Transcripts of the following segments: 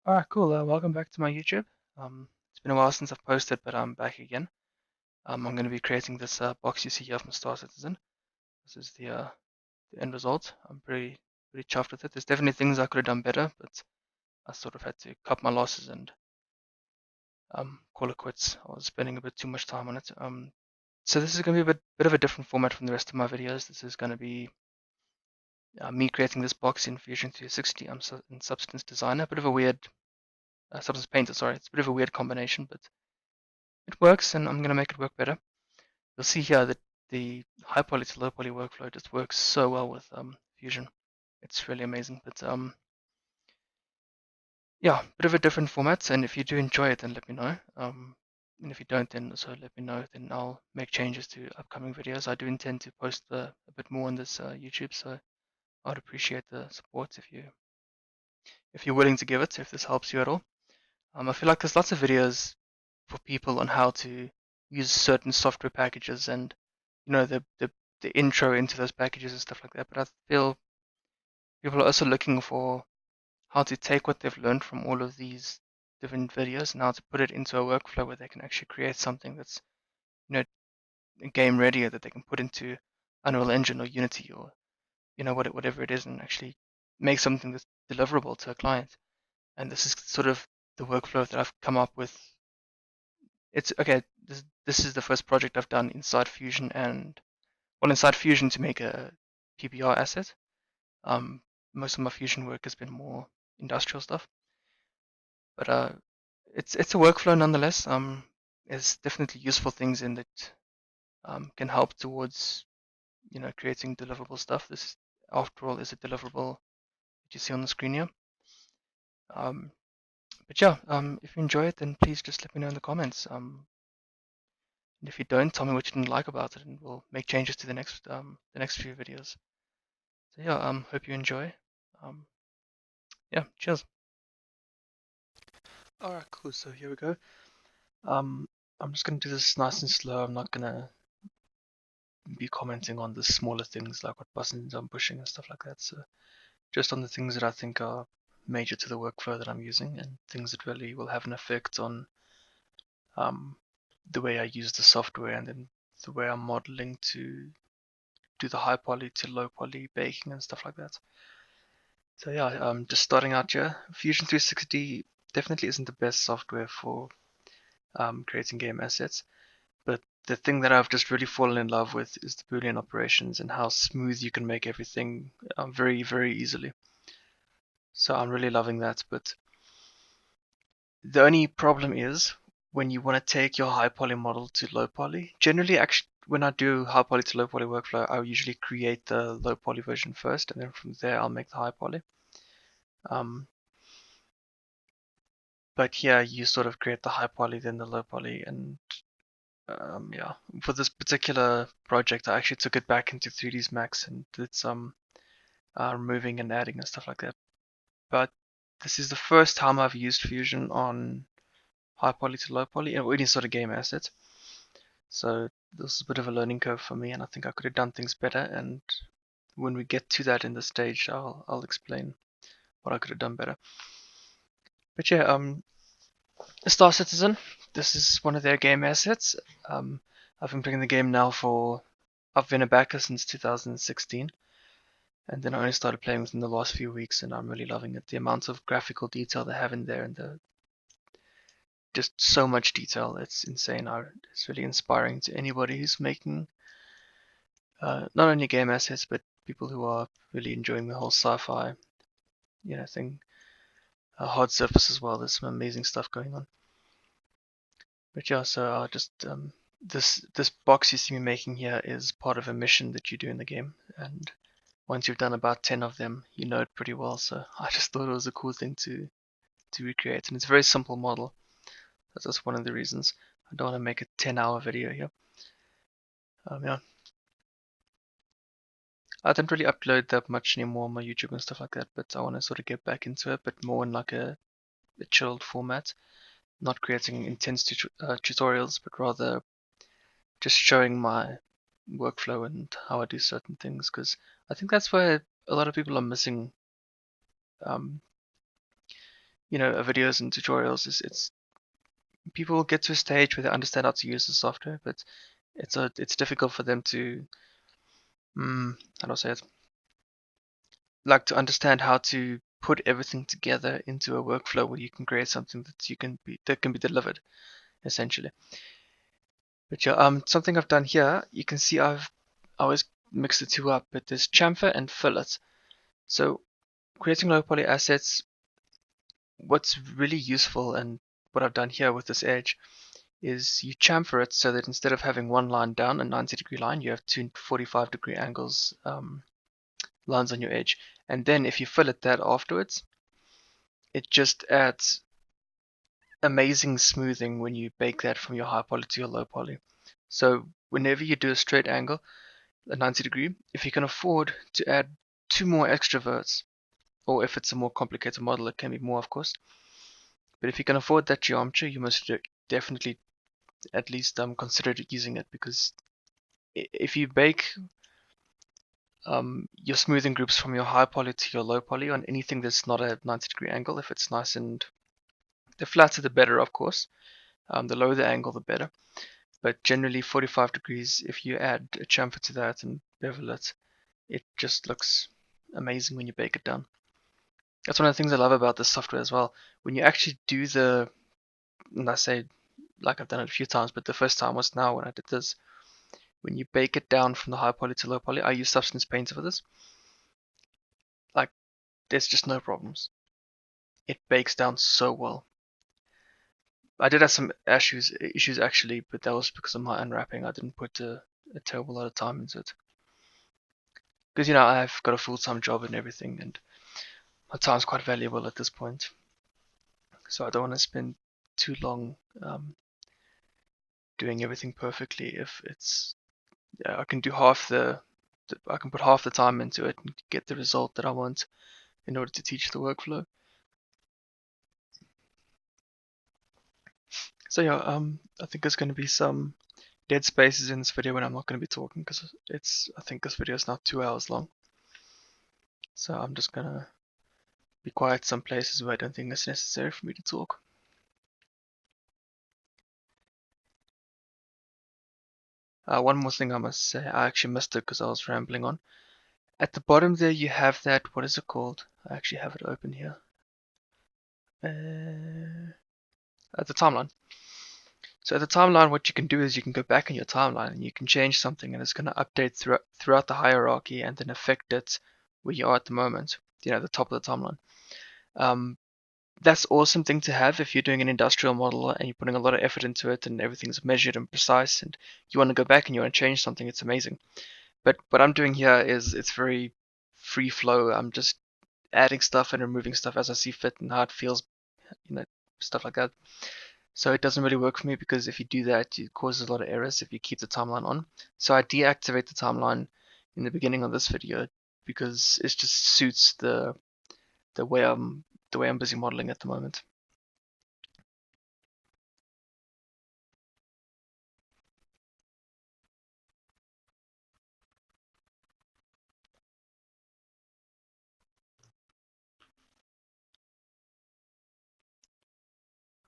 Alright, cool. Welcome back to my YouTube. It's been a while since I've posted, but I'm back again. I'm going to be creating this box you see here from Star Citizen. This is the end result. I'm pretty chuffed with it. There's definitely things I could have done better, but I sort of had to cut my losses and call it quits. I was spending a bit too much time on it. So this is going to be a bit of a different format from the rest of my videos. This is going to be me creating this box in Fusion 360 and Substance Designer. A bit of a weird Substance Painter. Sorry, it's a bit of a weird combination, but it works, and I'm going to make it work better. You'll see here that the high-poly to low-poly workflow just works so well with Fusion. It's really amazing. But yeah, bit of a different format, and if you do enjoy it, then let me know. And if you don't, then also let me know. Then I'll make changes to upcoming videos. I do intend to post a bit more on this YouTube, so I'd appreciate the support if you're willing to give it, if this helps you at all. I feel like there's lots of videos for people on how to use certain software packages and the intro into those packages and stuff like that. But I feel people are also looking for how to take what they've learned from all of these different videos and how to put it into a workflow where they can actually create something that's you know game ready that they can put into Unreal Engine or Unity or whatever it is and actually make something that's deliverable to a client. And this is sort of the workflow that I've come up with. It's okay. This is the first project I've done inside Fusion inside Fusion to make a PBR asset. Um, Most of my Fusion work has been more industrial stuff, but it's a workflow nonetheless. There's definitely useful things in that can help towards creating deliverable stuff. This, after all, is a deliverable that you see on the screen here. Um, but yeah, if you enjoy it, then please just let me know in the comments. And if you don't, tell me what you didn't like about it, and we'll make changes to the next few videos. So yeah, hope you enjoy. Um, yeah, cheers. All right, cool. So here we go. Um, I'm just gonna do this nice and slow. I'm not gonna be commenting on the smaller things like what buttons I'm pushing and stuff like that. So just on the things that I think are major to the workflow that I'm using and things that really will have an effect on um, the way I use the software and then the way I'm modeling to do the high poly to low poly baking and stuff like that. So yeah, just starting out here, Fusion 360 definitely isn't the best software for creating game assets, but the thing that I've just really fallen in love with is the Boolean operations and how smooth you can make everything very, very easily. So I'm really loving that, but the only problem is when you want to take your high poly model to low poly. Generally, actually, when I do high poly to low poly workflow, I usually create the low poly version first, and then from there I'll make the high poly. Um, but here you sort of create the high poly, then the low poly, and yeah. For this particular project, I actually took it back into 3ds Max and did some removing and adding and stuff like that. But this is the first time I've used Fusion on high poly to low poly and any sort of game asset. So this is a bit of a learning curve for me, and I think I could have done things better. And when we get to that in the stage, I'll explain what I could have done better. But yeah, Star Citizen. This is one of their game assets. I've been playing the game now I've been a backer since 2016, and then I only started playing within the last few weeks, and I'm really loving it. The amount of graphical detail they have in there, and just so much detail. It's insane. It's really inspiring to anybody who's making not only game assets, but people who are really enjoying the whole sci-fi, thing. Hard surface as well. There's some amazing stuff going on. But yeah, so I'll just this box you see me making here is part of a mission that you do in the game, and once you've done about 10 of them, you know it pretty well. So I just thought it was a cool thing to recreate, and it's a very simple model. That's just one of the reasons. I don't want to make a 10-hour video here. Yeah. I don't really upload that much anymore on my YouTube and stuff like that, but I want to sort of get back into it, but more in like a chilled format, not creating intense tutorials, but rather just showing my workflow and how I do certain things, because I think that's where a lot of people are missing, um, videos and tutorials is it's people will get to a stage where they understand how to use the software, but it's difficult for them to how do I say it? Like to understand how to put everything together into a workflow where you can create something that can be delivered essentially. But yeah, something I've done here, you can see I always mix the two up, but there's chamfer and fillers. So creating low poly assets, what's really useful and what I've done here with this edge is you chamfer it so that instead of having one line down, a 90-degree line, you have two 45-degree angles lines on your edge. And then if you fillet that afterwards, it just adds amazing smoothing when you bake that from your high poly to your low poly. So whenever you do a straight angle, a 90-degree, if you can afford to add two more extra verts, or if it's a more complicated model, it can be more, of course. But if you can afford that geometry, you must definitely at least consider using it, because if you bake your smoothing groups from your high poly to your low poly on anything that's not a 90-degree angle, if it's nice and the flatter the better, of course. The lower the angle, the better. But generally 45 degrees, if you add a chamfer to that and bevel it, it just looks amazing when you bake it down. That's one of the things I love about this software as well. When you actually do and I say like I've done it a few times, but the first time was now when I did this. When you bake it down from the high poly to low poly, I use Substance Painter for this. Like, there's just no problems. It bakes down so well. I did have some issues actually, but that was because of my unwrapping. I didn't put a terrible lot of time into it. Because, I've got a full-time job and everything, and my time's quite valuable at this point. So I don't want to spend too long doing everything perfectly. If I can do I can put half the time into it and get the result that I want in order to teach the workflow. So yeah, I think there's going to be some dead spaces in this video when I'm not going to be talking, because I think this video is now 2 hours long. So I'm just going to be quiet some places where I don't think it's necessary for me to talk. One more thing I must say, I actually missed it because I was rambling on. At the bottom there you have that, what is it called? I actually have it open here. At the timeline. So at the timeline, what you can do is you can go back in your timeline and you can change something, and it's going to update throughout the hierarchy and then affect it where you are at the moment, the top of the timeline. That's awesome thing to have if you're doing an industrial model and you're putting a lot of effort into it and everything's measured and precise and you want to go back and you want to change something. It's amazing. But what I'm doing here is it's very free flow. I'm just adding stuff and removing stuff as I see fit and how it feels, stuff like that. So it doesn't really work for me, because if you do that, it causes a lot of errors if you keep the timeline on. So I deactivate the timeline in the beginning of this video because it just suits the way I'm busy modeling at the moment.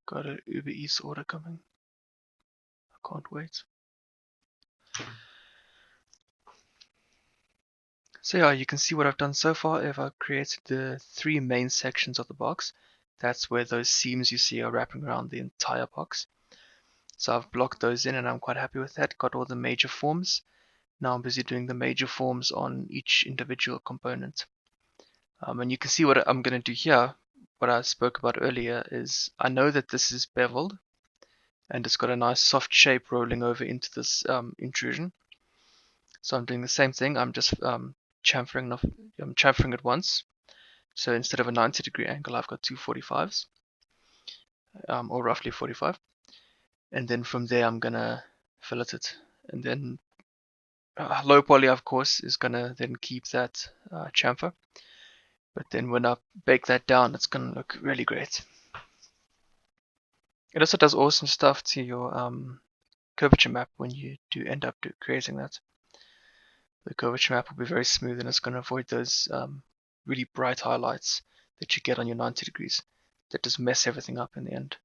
Got an Uber Eats order coming. I can't wait. So yeah, you can see what I've done so far. If I've created the 3 main sections of the box, that's where those seams you see are wrapping around the entire box. So I've blocked those in and I'm quite happy with that. Got all the major forms. Now I'm busy doing the major forms on each individual component. And you can see what I'm going to do here. What I spoke about earlier is I know that this is beveled and it's got a nice soft shape rolling over into this intrusion. So I'm doing the same thing. I'm just chamfering it once. So instead of a 90-degree angle, I've got two 45s, or roughly 45. And then from there, I'm going to fillet it. And then low poly, of course, is going to then keep that chamfer. But then when I bake that down, it's going to look really great. It also does awesome stuff to your curvature map when you do end up creating that. The curvature map will be very smooth and it's going to avoid those really bright highlights that you get on your 90 degrees. that just mess everything up in the end.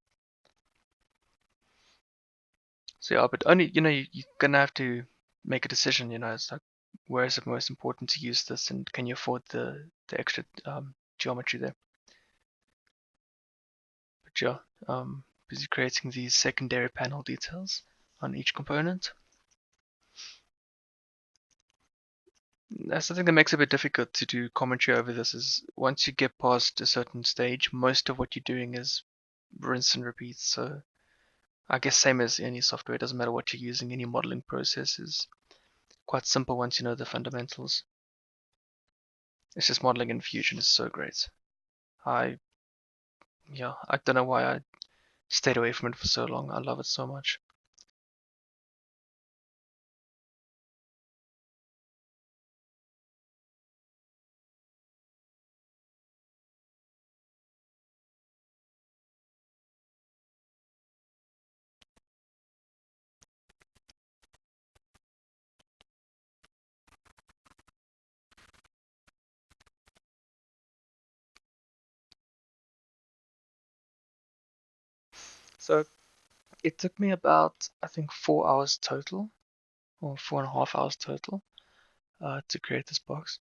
So yeah, but only, you're gonna have to make a decision. It's like, where is it most important to use this, and can you afford the extra geometry there? But yeah, busy creating these secondary panel details on each component. That's the thing that makes it a bit difficult to do commentary over this, is once you get past a certain stage, most of what you're doing is rinse and repeat. So I guess same as any software, it doesn't matter what you're using, any modeling process is quite simple once you know the fundamentals. It's just modeling in Fusion is so great. I I don't know why I stayed away from it for so long. I love it so much. So it took me about, I think, 4 hours total, or 4.5 hours total, to create this box.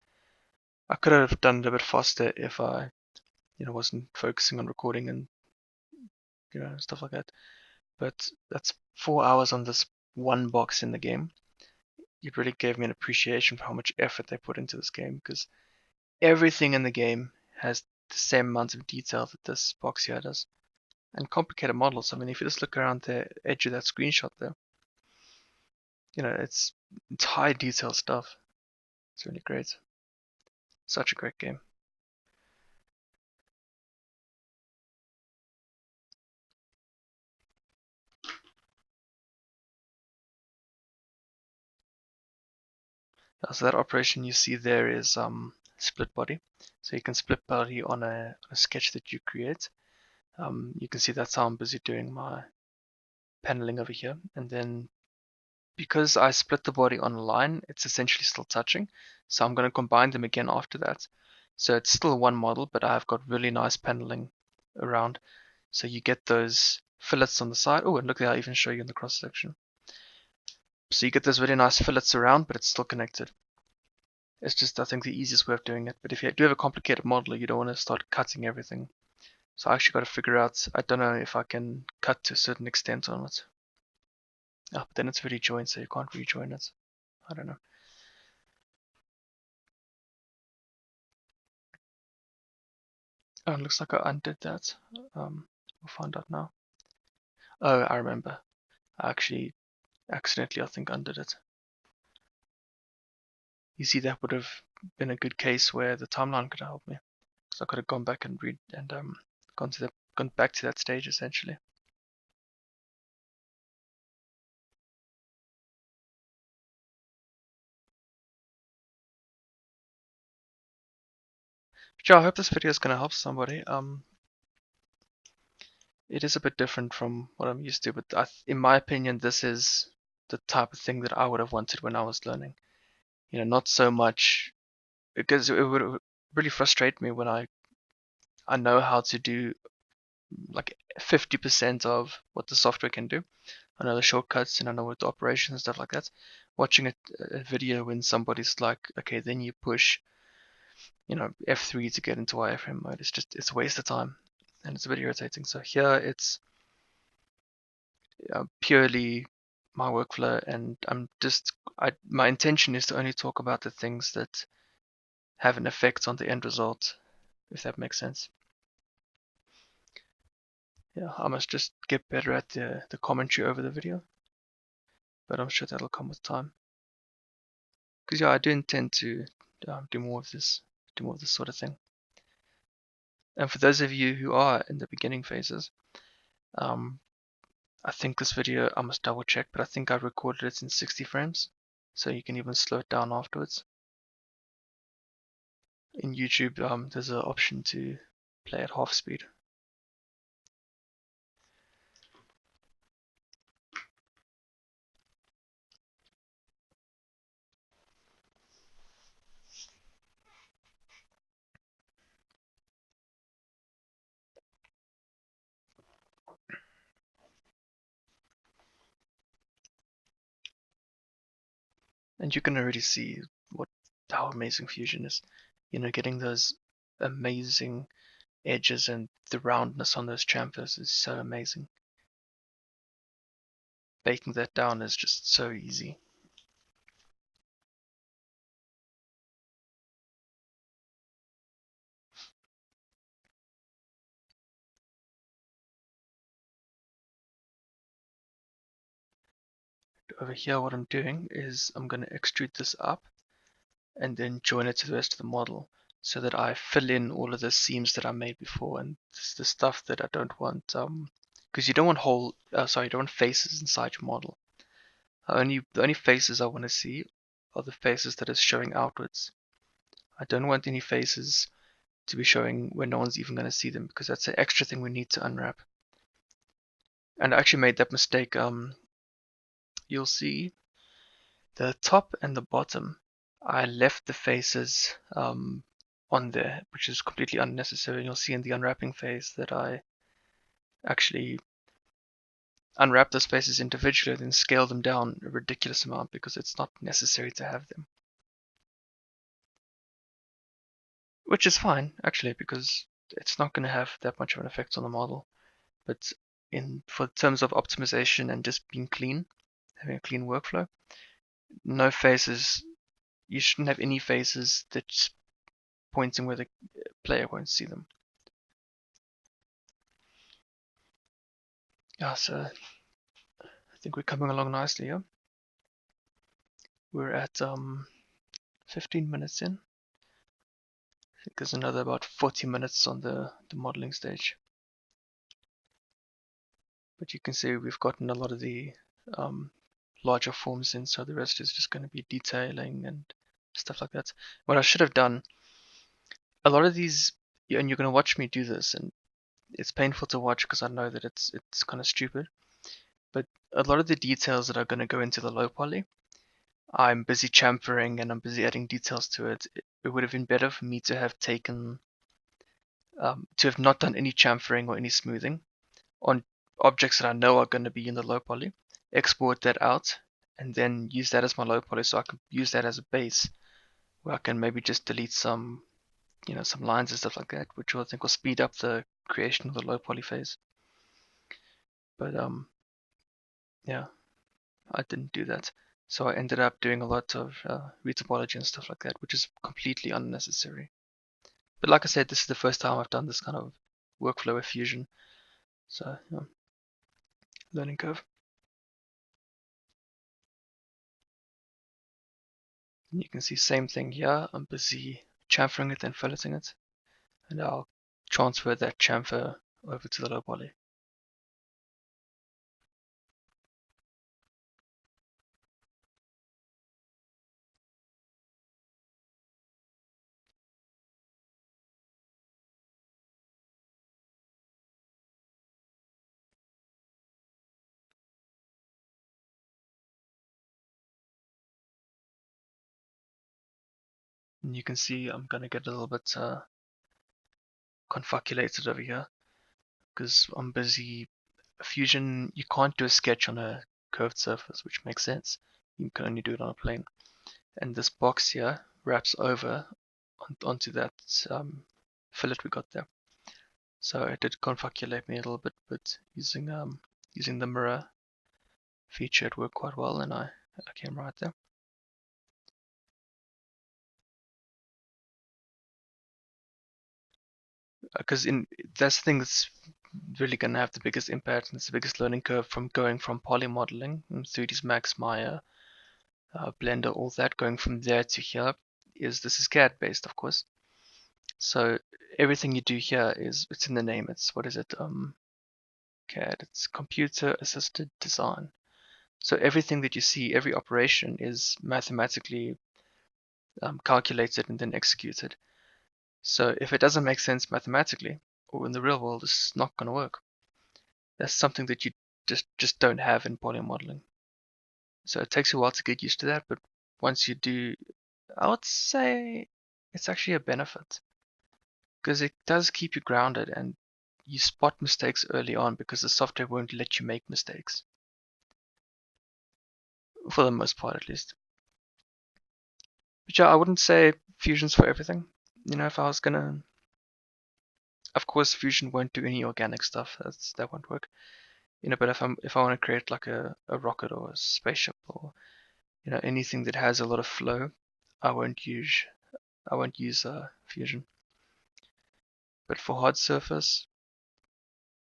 I could have done it a bit faster if I, wasn't focusing on recording and, stuff like that. But that's 4 hours on this one box in the game. It really gave me an appreciation for how much effort they put into this game, because everything in the game has the same amount of detail that this box here does. And complicated models. I mean, if you just look around the edge of that screenshot there, it's high detail stuff. It's really great. Such a great game. So that operation you see there is split body. So you can split body on a sketch that you create. You can see that's how I'm busy doing my paneling over here. And then because I split the body on a line, it's essentially still touching. So I'm going to combine them again after that. So it's still one model, but I've got really nice paneling around. So you get those fillets on the side. Oh, and look at how I even show you in the cross section. So you get those really nice fillets around, but it's still connected. It's just, I think, the easiest way of doing it. But if you do have a complicated model, you don't want to start cutting everything. So I actually got to figure out, I don't know if I can cut to a certain extent on it. But then it's already joined, so you can't rejoin it. I don't know. Oh, it looks like I undid that. We'll find out now. Oh, I remember. I actually accidentally, I think, undid it. You see, that would have been a good case where the timeline could have helped me. So I could have gone back and read and gone back to that stage essentially. But yeah, I hope this video is going to help somebody. It is a bit different from what I'm used to, but in my opinion, this is the type of thing that I would have wanted when I was learning. Not so much because it would really frustrate me when I know how to do like 50% of what the software can do. I know the shortcuts and I know what the operations and stuff like that. Watching a video when somebody's like, okay, then you push, F3 to get into wireframe mode. It's a waste of time and it's a bit irritating. So here it's purely my workflow, and my intention is to only talk about the things that have an effect on the end result, if that makes sense. Yeah, I must just get better at the commentary over the video, but I'm sure that'll come with time. Because yeah, I do intend to do more of this sort of thing. And for those of you who are in the beginning phases, um, I think this video, I must double check, but I think I recorded it in 60 frames, so you can even slow it down afterwards. In YouTube, there's an option to play at half speed. And you can already see how amazing Fusion is. You know, getting those amazing edges and the roundness on those chamfers is so amazing. Baking that down is just so easy. Over here, what I'm doing is I'm going to extrude this up and then join it to the rest of the model so that I fill in all of the seams that I made before and the stuff that I don't want. Because you don't want you don't want faces inside your model. The only faces I want to see are the faces that are showing outwards. I don't want any faces to be showing when no one's even going to see them, because that's an extra thing we need to unwrap. And I actually made that mistake. You'll see the top and the bottom, I left the faces on there, which is completely unnecessary. You'll see in the unwrapping phase that I actually unwrap those faces individually and then scale them down a ridiculous amount because it's not necessary to have them. Which is fine, actually, because it's not going to have that much of an effect on the model. But for terms of optimization and just being clean, having a clean workflow, no faces. You shouldn't have any faces that's pointing where the player won't see them. Yeah, so I think we're coming along nicely here. We're at 15 minutes in. I think there's another about 40 minutes on the modeling stage. But you can see we've gotten a lot of the larger forms in, so the rest is just going to be detailing and stuff like that. What I should have done, a lot of these, and you're going to watch me do this, and it's painful to watch because I know that it's kind of stupid, but a lot of the details that are going to go into the low poly, I'm busy chamfering and I'm busy adding details to it. It would have been better for me to have taken, to have not done any chamfering or any smoothing on objects that I know are going to be in the low poly, export that out, and then use that as my low poly, so I can use that as a base where I can maybe just delete some, some lines and stuff like that, which I think will speed up the creation of the low poly phase. But yeah, I didn't do that. So I ended up doing a lot of retopology and stuff like that, which is completely unnecessary. But like I said, this is the first time I've done this kind of workflow with Fusion. So, learning curve. And you can see same thing here. I'm busy chamfering it and filleting it. And I'll transfer that chamfer over to the low poly. And you can see I'm going to get a little bit confuculated over here because I'm busy. Fusion, you can't do a sketch on a curved surface, which makes sense. You can only do it on a plane. And this box here wraps over onto that fillet we got there. So it did confoculate me a little bit, but using the mirror feature, it worked quite well, and I came right there. Because that's the thing that's really going to have the biggest impact, and it's the biggest learning curve from going from poly modeling in 3ds Max, Maya, Blender, all that, going from there to here, is this is CAD based, of course. So everything you do here it's in the name. It's what is it? CAD. It's computer assisted design. So everything that you see, every operation is mathematically calculated and then executed. So if it doesn't make sense mathematically, or in the real world, it's not going to work. That's something that you just don't have in poly modeling. So it takes you a while to get used to that, but once you do, I would say it's actually a benefit because it does keep you grounded and you spot mistakes early on because the software won't let you make mistakes. For the most part, at least. But yeah, I wouldn't say Fusion's for everything. You know, if I was gonna, of course, Fusion won't do any organic stuff. That won't work. You know, but if I want to create like a rocket or a spaceship or anything that has a lot of flow, I won't use Fusion. But for hard surface,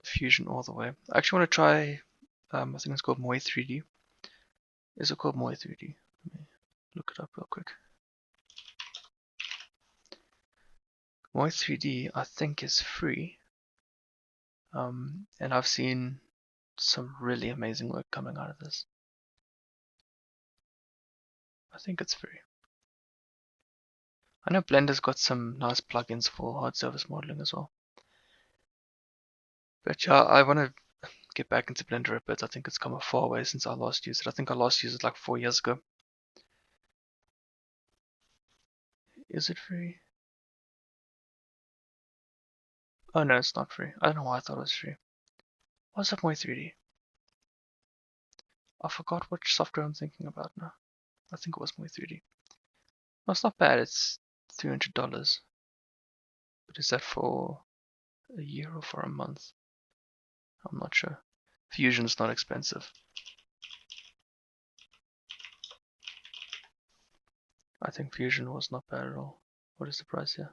Fusion all the way. I actually want to try. I think it's called Moi 3D. Is it called Moi 3D? Let me look it up real quick. Moi 3D, I think, is free. And I've seen some really amazing work coming out of this. I think it's free. I know Blender's got some nice plugins for hard surface modeling as well. But yeah, I want to get back into Blender a bit. I think it's come a far way since I last used it. I think I last used it like 4 years ago. Is it free? Oh no, it's not free. I don't know why I thought it was free. What's up, Moi 3D? I forgot which software I'm thinking about now. I think it was Moi 3D. Well, it's not bad. It's $300. But is that for a year or for a month? I'm not sure. Fusion's not expensive. I think Fusion was not bad at all. What is the price here?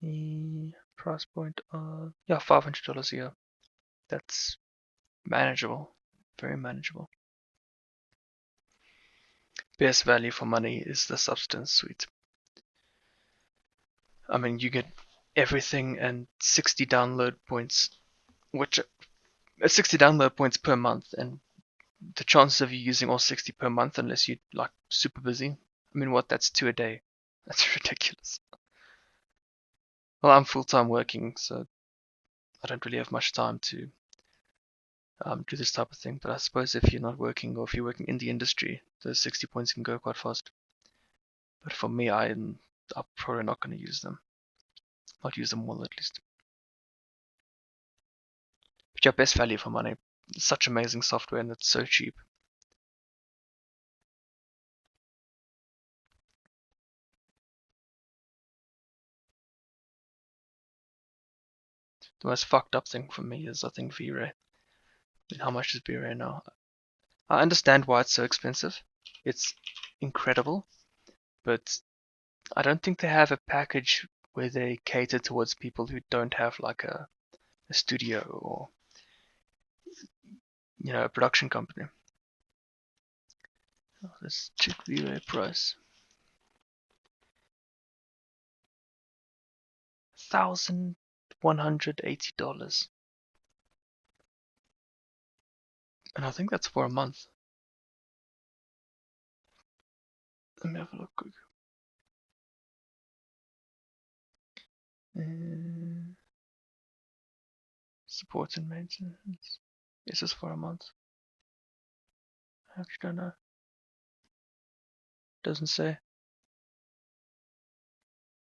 The price point yeah, $500 a year. That's manageable. Very manageable. Best value for money is the Substance suite. I mean, you get everything and 60 download points, which 60 download points per month, and the chances of you using all 60 per month, unless you're like super busy. I mean, that's 2 a day. That's ridiculous. Well, I'm full-time working, so I don't really have much time to do this type of thing. But I suppose if you're not working or if you're working in the industry, those 60 points can go quite fast. But for me, I'm probably not going to use them. Not use them all at least. But yeah, best value for money. It's such amazing software and it's so cheap. The most fucked up thing for me is I think V-Ray. I mean, how much is V-Ray now? I understand why it's so expensive. It's incredible, but I don't think they have a package where they cater towards people who don't have like a studio or a production company. Let's check V-Ray price. $1,180. And I think that's for a month. Let me have a look quick. Support and maintenance. This is for a month. I actually don't know. Doesn't say.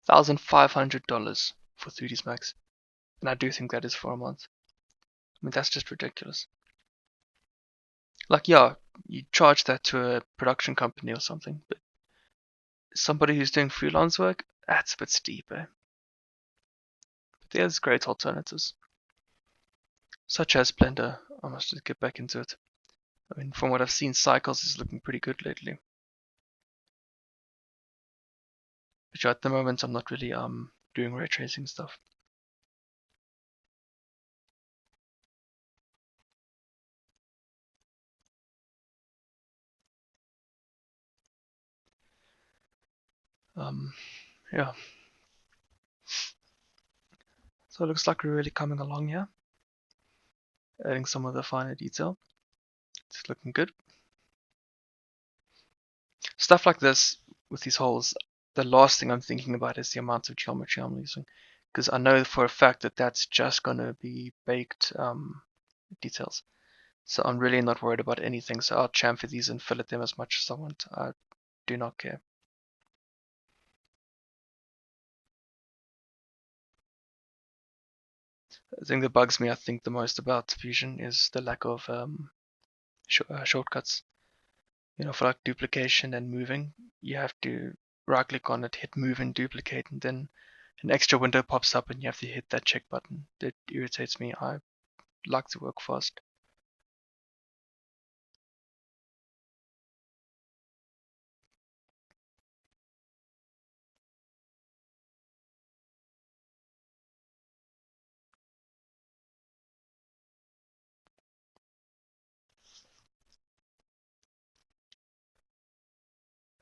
$1,500 for 3ds Max. And I do think that is for a month. I mean, that's just ridiculous. Like, yeah, you charge that to a production company or something, but somebody who's doing freelance work, that's a bit steep, eh? But there's great alternatives. Such as Blender. I must just get back into it. I mean, from what I've seen, Cycles is looking pretty good lately. But yeah, at the moment, I'm not really doing ray tracing stuff. Yeah. So it looks like we're really coming along here. Adding some of the finer detail. It's looking good. Stuff like this with these holes, the last thing I'm thinking about is the amount of geometry I'm using. Because I know for a fact that that's just going to be baked details. So I'm really not worried about anything. So I'll chamfer these and fillet them as much as I want. I do not care. The thing that bugs me, I think, the most about Fusion is the lack of shortcuts. for like duplication and moving, you have to right click on it, hit move and duplicate, and then an extra window pops up and you have to hit that check button. That irritates me. I like to work fast.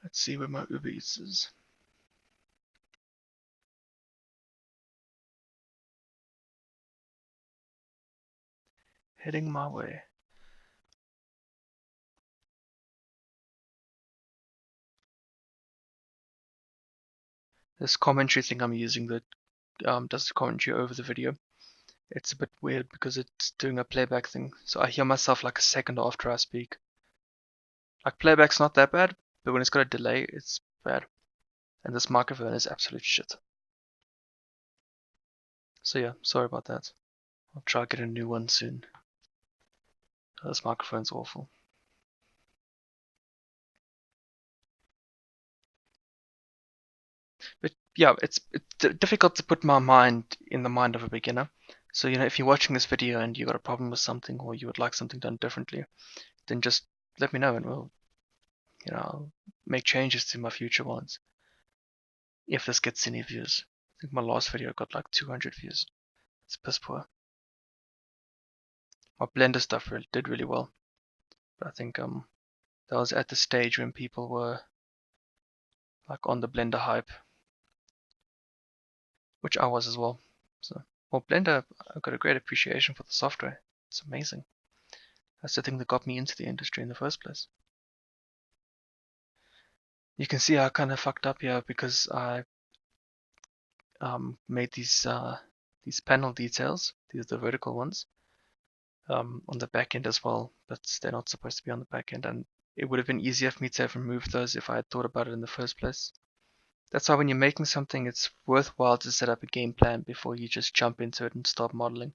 Let's see where my Uber Eats is. Heading my way. This commentary thing I'm using that does the commentary over the video. It's a bit weird because it's doing a playback thing. So I hear myself like a second after I speak. Like playback's not that bad, but when it's got a delay, it's bad. And this microphone is absolute shit. So yeah, sorry about that. I'll try to get a new one soon. This microphone's awful. But yeah, it's difficult to put my mind in the mind of a beginner. So if you're watching this video and you got a problem with something or you would like something done differently, then just let me know and I'll make changes to my future ones. If this gets any views. I think my last video got like 200 views. It's piss poor. My Blender stuff did really well. But I think that was at the stage when people were like on the Blender hype, which I was as well. So, Blender, I've got a great appreciation for the software. It's amazing. That's the thing that got me into the industry in the first place. You can see I kind of fucked up here because I made these panel details. These are the vertical ones on the back end as well, but they're not supposed to be on the back end. And it would have been easier for me to have removed those if I had thought about it in the first place. That's why when you're making something, it's worthwhile to set up a game plan before you just jump into it and start modeling.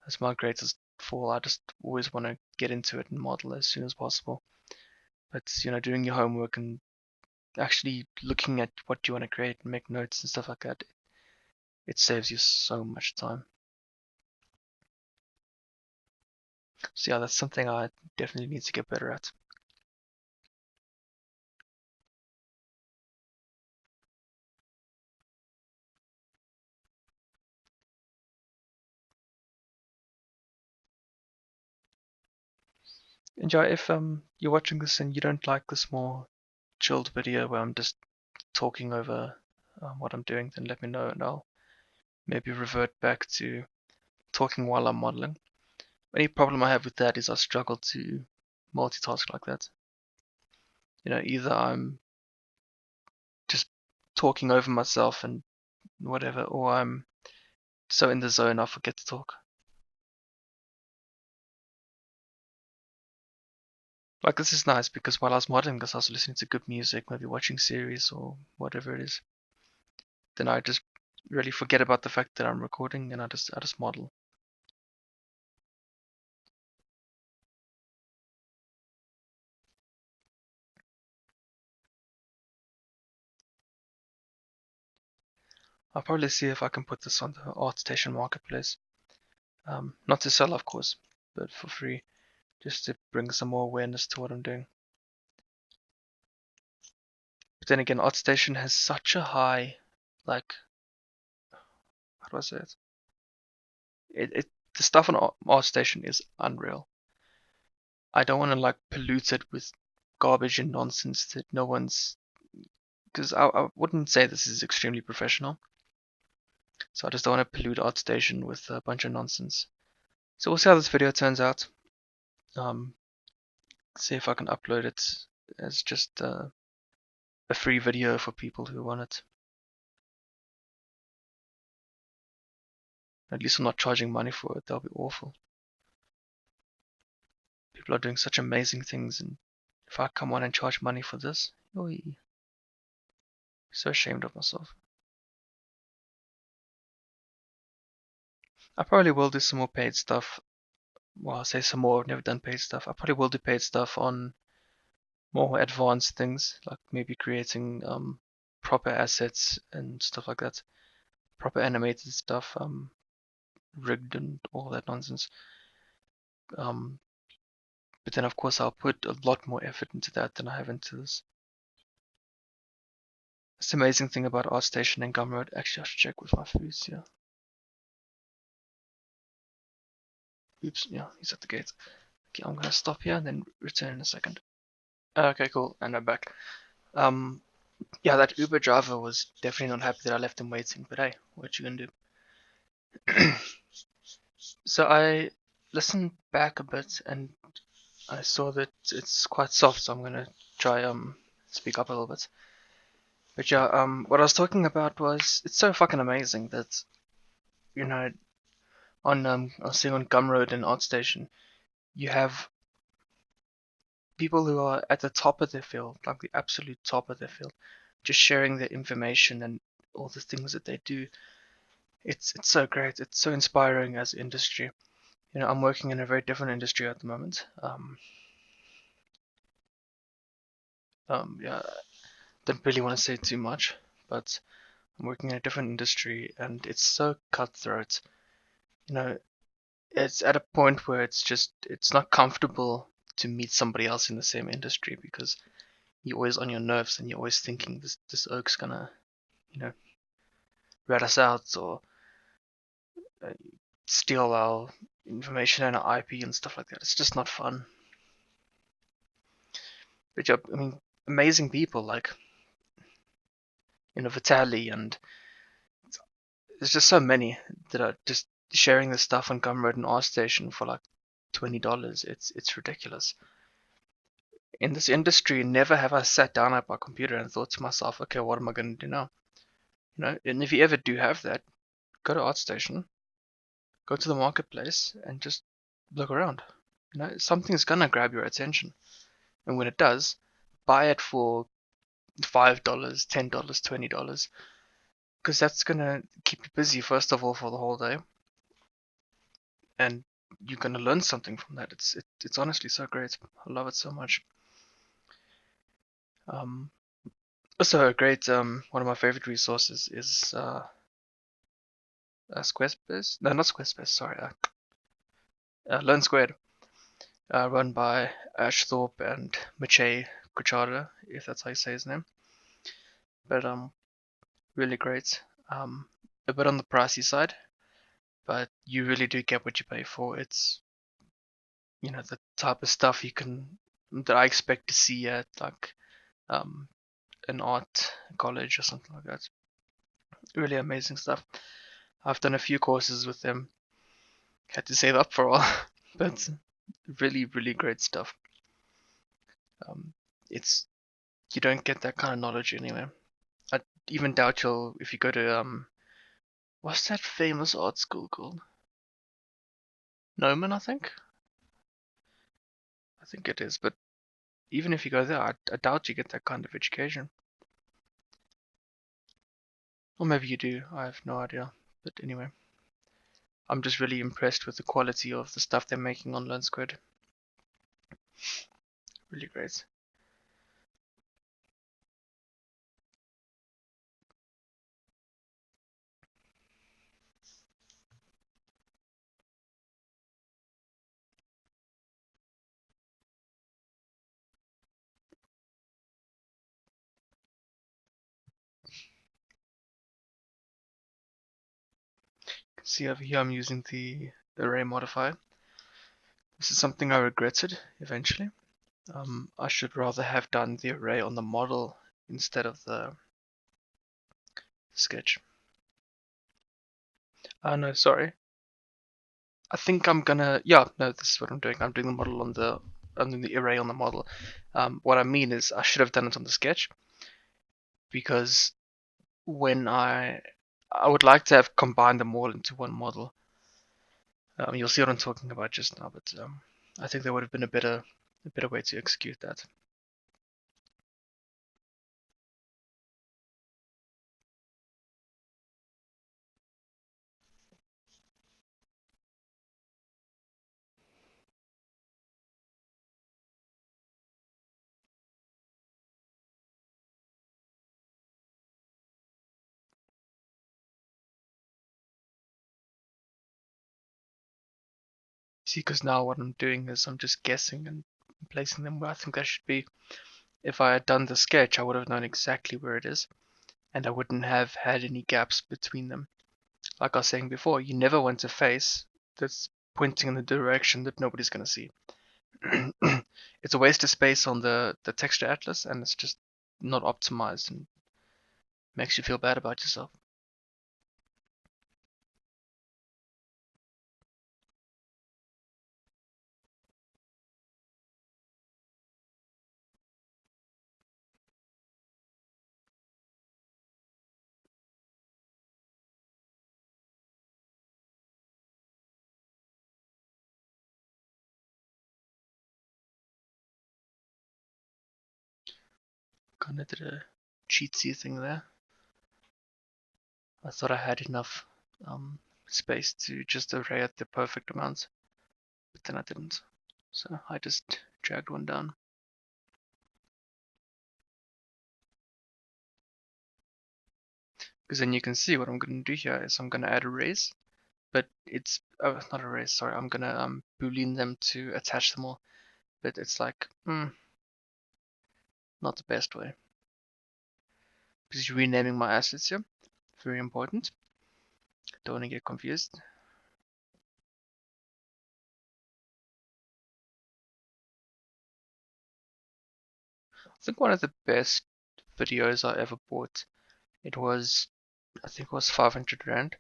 That's my greatest fall. I just always want to get into it and model as soon as possible. But doing your homework and actually looking at what you want to create and make notes and stuff like that, it saves you so much time. So yeah, that's something I definitely need to get better at. Enjoy. If you're watching this and you don't like this more chilled video where I'm just talking over what I'm doing, then let me know and I'll maybe revert back to talking while I'm modeling. Any problem I have with that is I struggle to multitask like that. Either I'm just talking over myself and whatever, or I'm so in the zone I forget to talk. Like this is nice because while I was modeling this, I was listening to good music, maybe watching series or whatever it is. Then I just really forget about the fact that I'm recording and I just model. I'll probably see if I can put this on the ArtStation marketplace. Not to sell, of course, but for free, just to bring some more awareness to what I'm doing. But then again, ArtStation has such a high, like, how do I say it? The stuff on ArtStation is unreal. I don't want to like pollute it with garbage and nonsense that no one's, because I wouldn't say this is extremely professional. So I just don't want to pollute ArtStation with a bunch of nonsense. So we'll see how this video turns out. See if I can upload it as just a free video for people who want it. At least I'm not charging money for it. That'll be awful. People are doing such amazing things, and if I come on and charge money for this, oy, so ashamed of myself. I probably will do some more paid stuff. Well, I'll say some more. I've never done paid stuff. I probably will do paid stuff on more advanced things, like maybe creating proper assets and stuff like that, proper animated stuff, rigged and all that nonsense. Um, but then of course I'll put a lot more effort into that than I have into this. It's the amazing thing about ArtStation and Gumroad. Actually, I should check with my foods here. Oops, yeah, he's at the gate. Okay, I'm gonna stop here and then return in a second. Okay, cool, and I'm back. Um, yeah, that Uber driver was definitely not happy that I left him waiting, but hey, what you gonna do? So I listened back a bit and I saw that it's quite soft, so I'm gonna try speak up a little bit. But yeah, what I was talking about was it's so fucking amazing that you know on I was seeing on Gumroad and ArtStation, you have people who are at the top of their field, like the absolute top of their field, just sharing their information and all the things that they do. It's so great. It's so inspiring as an industry. You know, I'm working in a very different industry at the moment. Yeah, don't really want to say too much, but I'm working in a different industry and it's so cutthroat. You know, it's at a point where it's not comfortable to meet somebody else in the same industry because you're always on your nerves and you're always thinking this oak's gonna, you know, rat us out or uh, steal our information and our IP and stuff like that. It's just not fun. But yeah, I mean, amazing people like Vitali and there's just so many that are just sharing this stuff on Gumroad and ArtStation for like $20. It's ridiculous. In this industry, never have I sat down at my computer and thought to myself, okay, what am I going to do now? You know, and if you ever do have that, go to ArtStation, go to the marketplace, and just look around. You know, something's gonna grab your attention, and when it does, buy it for $5, $10, $20, because that's gonna keep you busy first of all for the whole day, and you're gonna learn something from that. It's honestly so great. I love it so much. Um, Also, a great one of my favorite resources is Squarespace. No, not Squarespace. Sorry, Learn Squared, run by Ash Thorpe and Maciej Kuchara, if that's how you say his name. But really great. A bit on the pricey side, but you really do get what you pay for. It's the type of stuff that I expect to see at like um an art college or something like that. Really amazing stuff. I've done a few courses with them. Had to save up for a while, but really, really great stuff. Um, it's you don't get that kind of knowledge anywhere. I even doubt you'll if you go to what's that famous art school called? Noman, I think. I think it is, but even if you go there, I doubt you get that kind of education. Or maybe you do. I have no idea. But anyway, I'm just really impressed with the quality of the stuff they're making on Learn Squid. Really great. See over here, I'm using the array modifier. This is something I regretted eventually. I should rather have done the array on the model instead of the sketch. No, sorry. I think I'm gonna, yeah, no, this is what I'm doing. I'm doing the model I'm doing the array on the model. What I mean is I should have done it on the sketch because when I would like to have combined them all into one model. You'll see what I'm talking about just now, but I think there would have been a better way to execute that. See, because now what I'm doing is I'm just guessing and placing them where I think they should be. If I had done the sketch, I would have known exactly where it is, and I wouldn't have had any gaps between them. Like I was saying before, you never want a face that's pointing in the direction that nobody's going to see. It's a waste of space on the texture atlas, and it's just not optimized and makes you feel bad about yourself. Kind of did a cheatsy thing there. I thought I had enough space to just array at the perfect amount, but then I didn't. So I just dragged one down. Because then you can see what I'm going to do here is I'm going to add arrays, but it's not arrays, sorry, I'm going to boolean them to attach them all, but it's like not the best way. Because you're renaming my assets here, very important. Don't want to get confused. I think one of the best videos I ever bought, I think it was 500 Rand.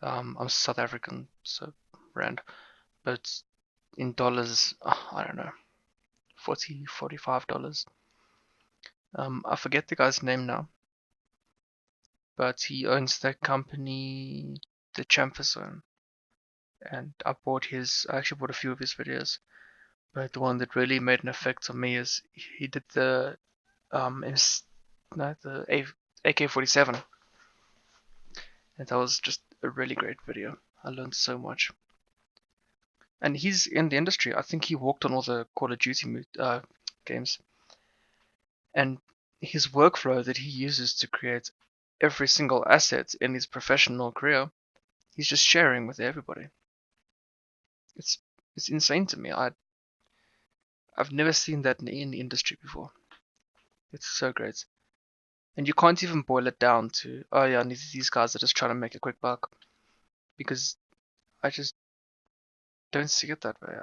I'm South African, so Rand, but in dollars, I don't know, $45. I forget the guy's name now, but he owns that company, the Chamfer Zone, and I actually bought a few of his videos, but the one that really made an effect on me is he did the the AK-47, and that was just a really great video. I learned so much. And he's in the industry. I think he worked on all the Call of Duty games. And his workflow that he uses to create every single asset in his professional career, he's just sharing with everybody. It's insane to me. I've never seen that in the industry before. It's so great. And you can't even boil it down to, oh yeah, these guys are just trying to make a quick buck. Because I just don't see it that way.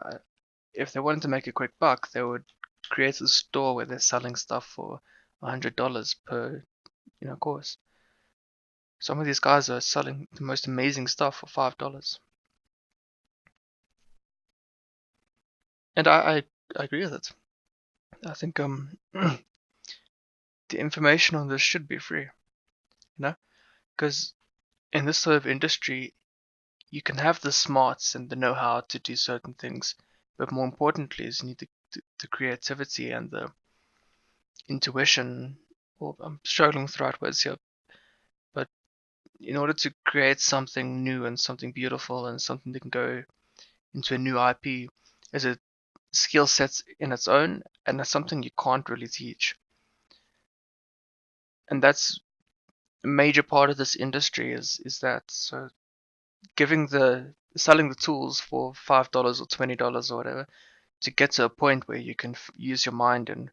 If they wanted to make a quick buck, they would create a store where they're selling stuff for $100 per, course. Some of these guys are selling the most amazing stuff for $5. And I agree with it. I think the information on this should be free, because in this sort of industry, you can have the smarts and the know-how to do certain things, but more importantly is you need the creativity and the intuition, or I'm struggling with the right words here, but in order to create something new and something beautiful and something that can go into a new IP is a skill set in its own, and it's something you can't really teach. And that's a major part of this industry is that. So selling the tools for $5 or $20 or whatever to get to a point where you can use your mind and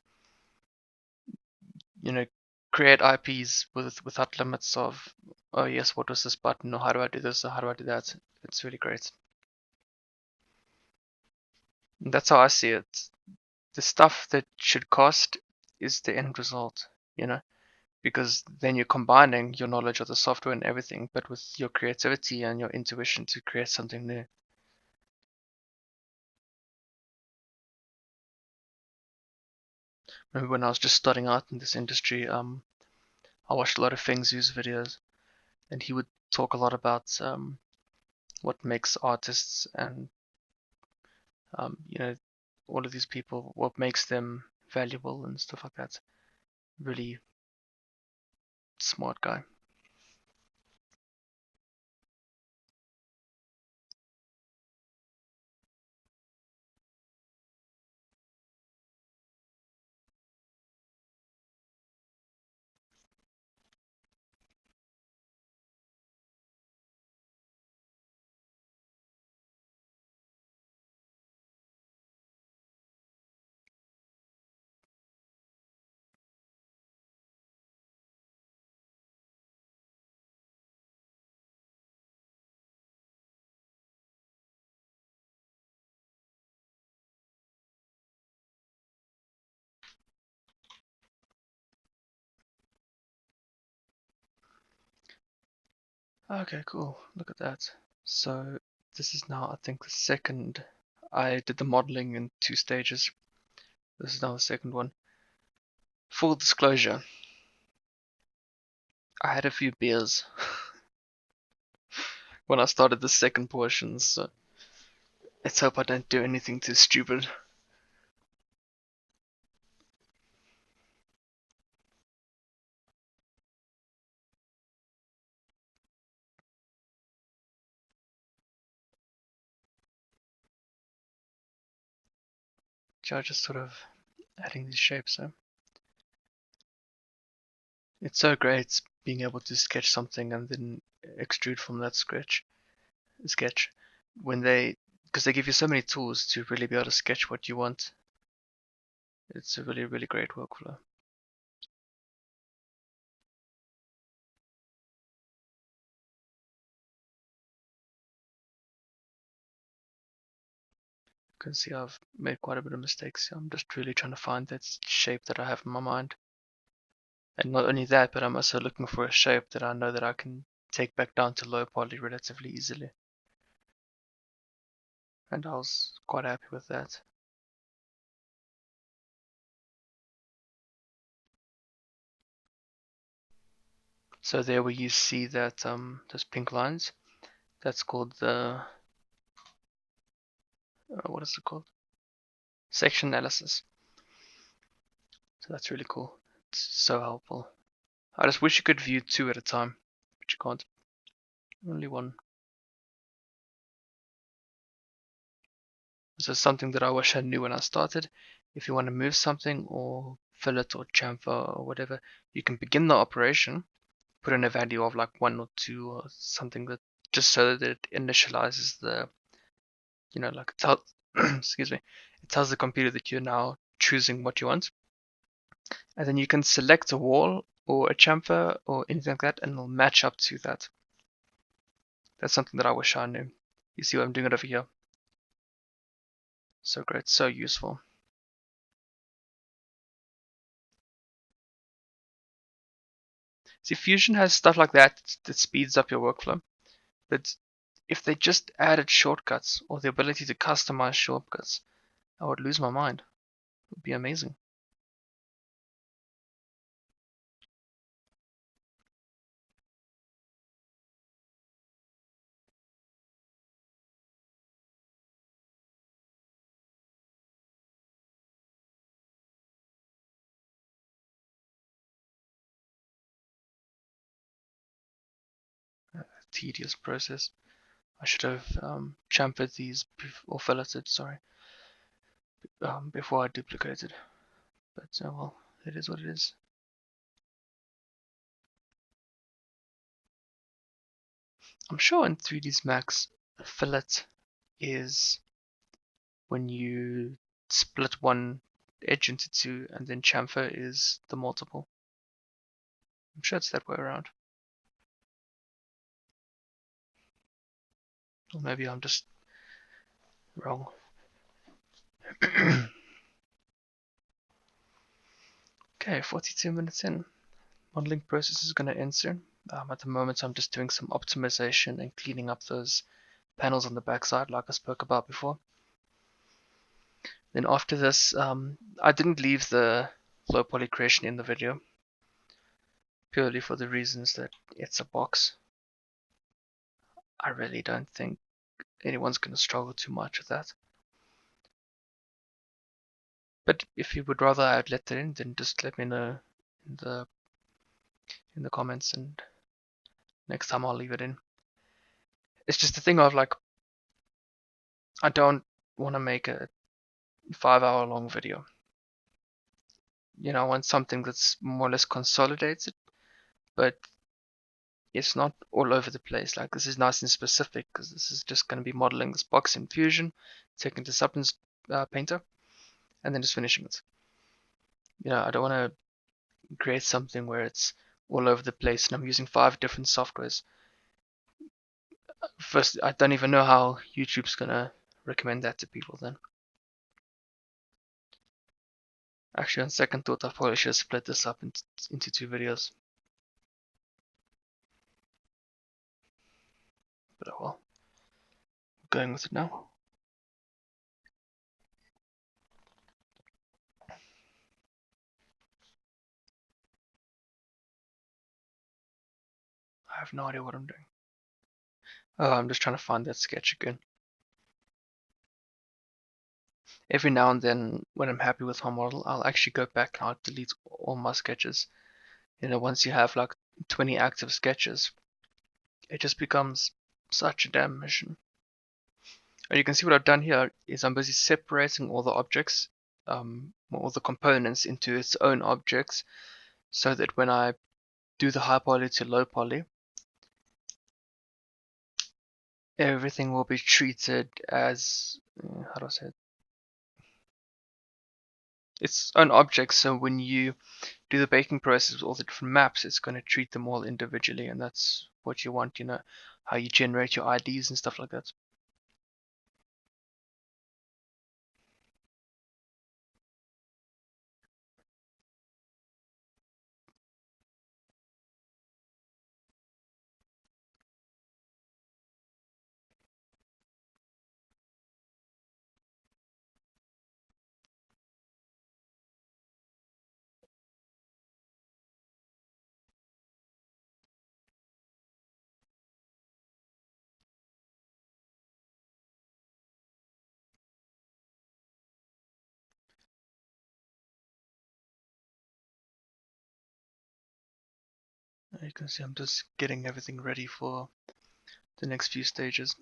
create IPs without limits of, oh yes, what was this button, or how do I do this, or how do I do that. It's really great. And that's how I see it. The stuff that should cost is the end result, because then you're combining your knowledge of the software and everything, but with your creativity and your intuition to create something new. Remember when I was just starting out in this industry, I watched a lot of Feng Zhu's videos, and he would talk a lot about what makes artists and all of these people, what makes them valuable and stuff like that. Really smart guy. Okay, cool. Look at that. So this is now, I think, the second. I did the modeling in 2 stages. This is now the second one. Full disclosure, I had a few beers when I started the second portion, so let's hope I don't do anything too stupid. Just sort of adding these shapes. So it's so great being able to sketch something and then extrude from that sketch when because they give you so many tools to really be able to sketch what you want. It's a really, really great workflow. You can see I've made quite a bit of mistakes. I'm just really trying to find that shape that I have in my mind. And not only that, but I'm also looking for a shape that I know that I can take back down to low poly relatively easily. And I was quite happy with that. So there where you see that those pink lines, that's called the what is it called? Section analysis. So that's really cool. It's so helpful. I just wish you could view 2 at a time, but you can't. Only 1. This is something that I wish I knew when I started. If you want to move something or fillet or chamfer or whatever, you can begin the operation, put in a value of like 1 or 2 or something that just so that it initializes the, like it tells, excuse me, it tells the computer that you're now choosing what you want. And then you can select a wall or a chamfer or anything like that and it'll match up to that. That's something that I wish I knew. You see what I'm doing it over here? So great, so useful. See, Fusion has stuff like that that speeds up your workflow. But if they just added shortcuts or the ability to customize shortcuts, I would lose my mind. It would be amazing. Tedious process. I should have chamfered these or filleted, sorry, before I duplicated. But well, it is what it is. I'm sure in 3ds Max, a fillet is when you split one edge into 2 and then chamfer is the multiple. I'm sure it's that way around. Or maybe I'm just wrong. Okay, 42 minutes in. Modeling process is going to end soon. At the moment, I'm just doing some optimization and cleaning up those panels on the backside like I spoke about before. Then after this, I didn't leave the low poly creation in the video purely for the reasons that it's a box. I really don't think anyone's going to struggle too much with that. But if you would rather I'd let it in, then just let me know in the comments, and next time I'll leave it in. It's just a thing of like, I don't want to make a 5-hour long video. I want something that's more or less consolidated, but it's not all over the place. Like, this is nice and specific because this is just going to be modeling this box in Fusion, taking the Substance Painter, and then just finishing it. I don't want to create something where it's all over the place and I'm using 5 different softwares. First, I don't even know how YouTube's going to recommend that to people then. Actually, on second thought, I probably should have split this up into 2 videos. But oh well. Going with it now. I have no idea what I'm doing. Oh, I'm just trying to find that sketch again. Every now and then, when I'm happy with my model, I'll actually go back and I'll delete all my sketches. You know, once you have like 20 active sketches, it just becomes such a damn mission. And you can see what I've done here is I'm busy separating all the objects, all the components into its own objects, so that when I do the high poly to low poly, everything will be treated as, how do I say it? Its own objects. So when you do the baking process with all the different maps, it's going to treat them all individually, and that's what you want, you know, how you generate your IDs and stuff like that. You can see I'm just getting everything ready for the next few stages.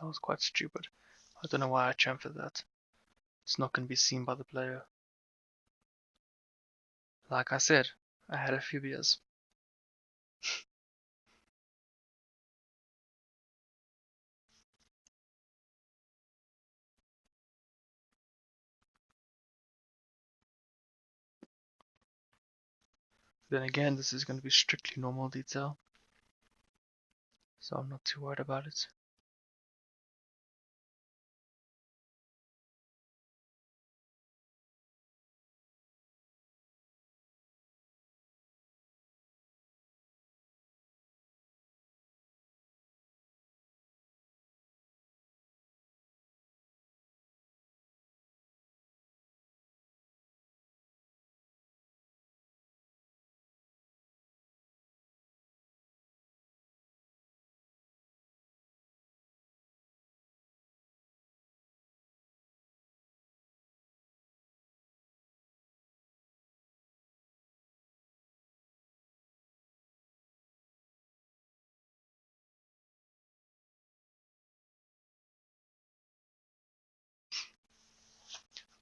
That was quite stupid. I don't know why I chamfered that. It's not going to be seen by the player. Like I said, I had a few beers. Then again, this is going to be strictly normal detail, so I'm not too worried about it.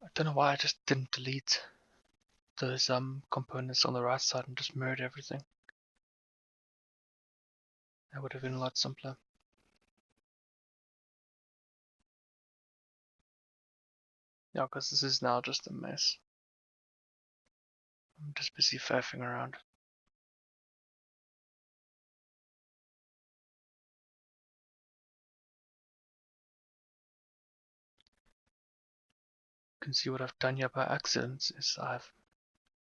I don't know why I just didn't delete those components on the right side and just mirrored everything. That would have been a lot simpler. Yeah, because this is now just a mess. I'm just busy faffing around. You can see what I've done here by accident is I've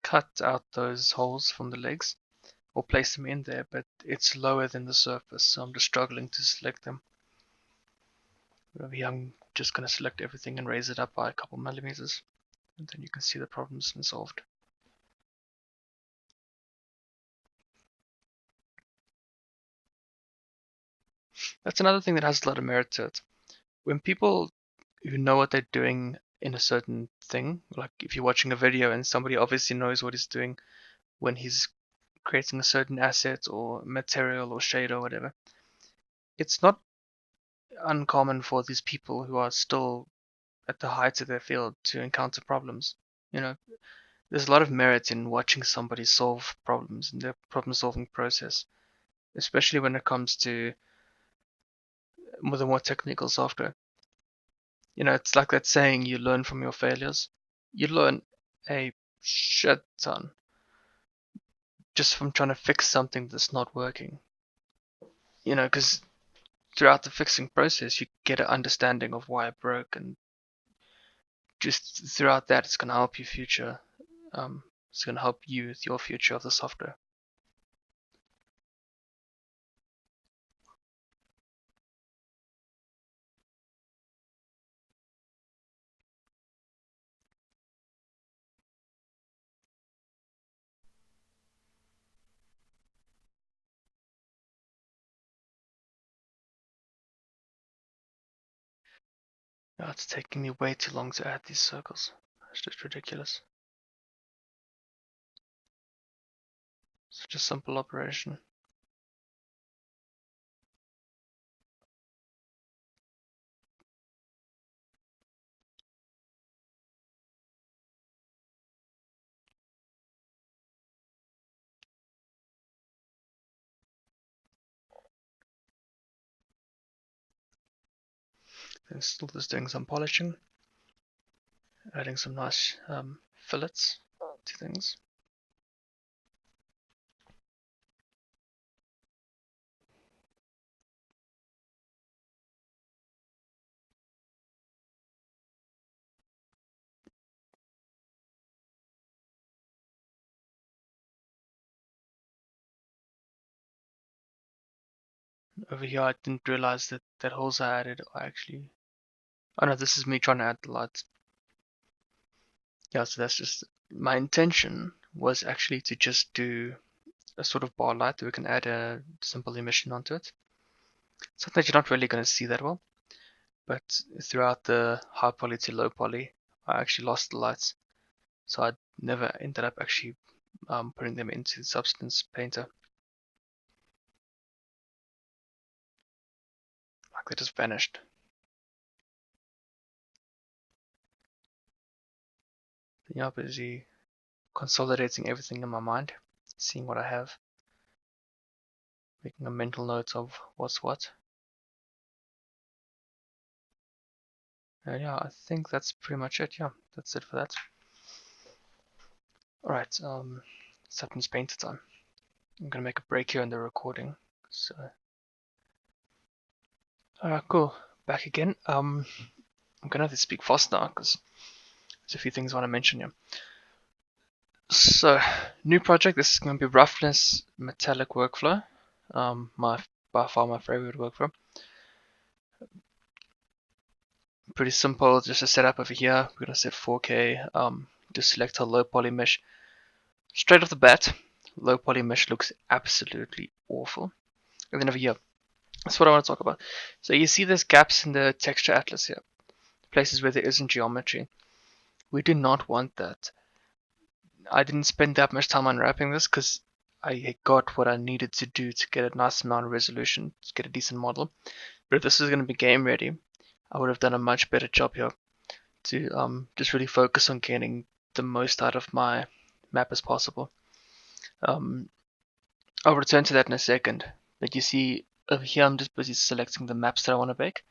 cut out those holes from the legs or placed them in there, but it's lower than the surface, so I'm just struggling to select them. Over here I'm just going to select everything and raise it up by a couple millimeters, and then you can see the problem's been solved. That's another thing that has a lot of merit to it. When people who know what they're doing in a certain thing, like if you're watching a video and somebody obviously knows what he's doing when he's creating a certain asset or material or shade or whatever, it's not uncommon for these people who are still at the height of their field to encounter problems. You know, there's a lot of merit in watching somebody solve problems in their problem solving process, especially when it comes to the more technical software. You know, it's like that saying, you learn from your failures. You learn a shit ton just from trying to fix something that's not working. You know, because throughout the fixing process, you get an understanding of why it broke, and just throughout that, it's going to help you future It's going to help you with your future of the software. Now it's taking me way too long to add these circles. It's just ridiculous. Such a simple operation. Then still just doing some polishing, adding some nice fillets to things. Over here I didn't realize that holes I added are actually... Oh no, this is me trying to add the lights. Yeah, so that's just... My intention was actually to just do a sort of bar light that we can add a simple emission onto it. Something that you're not really going to see that well. But throughout the high poly to low poly, I actually lost the lights. So I never ended up actually putting them into Substance Painter. Like they just vanished. Yeah, busy consolidating everything in my mind, seeing what I have, making a mental note of what's what. And yeah, I think that's pretty much it. Yeah, that's it for that. Alright, Substance Painter time. I'm gonna make a break here in the recording. So, alright, cool. Back again. I'm gonna have to speak fast now because there's a few things I want to mention here. So, new project. This is going to be Roughness metallic workflow. By far my favorite workflow. Pretty simple. Just a setup over here. We're going to set 4K. Just select our low poly mesh. Straight off the bat, low poly mesh looks absolutely awful. And then over here, that's what I want to talk about. So you see there's gaps in the texture atlas here, places where there isn't geometry. We do not want that. I didn't spend that much time unwrapping this because I got what I needed to do to get a nice amount of resolution, to get a decent model. But if this is going to be game ready, I would have done a much better job here to just really focus on getting the most out of my map as possible. I'll return to that in a second, but you see over here I'm just busy selecting the maps that I want to make.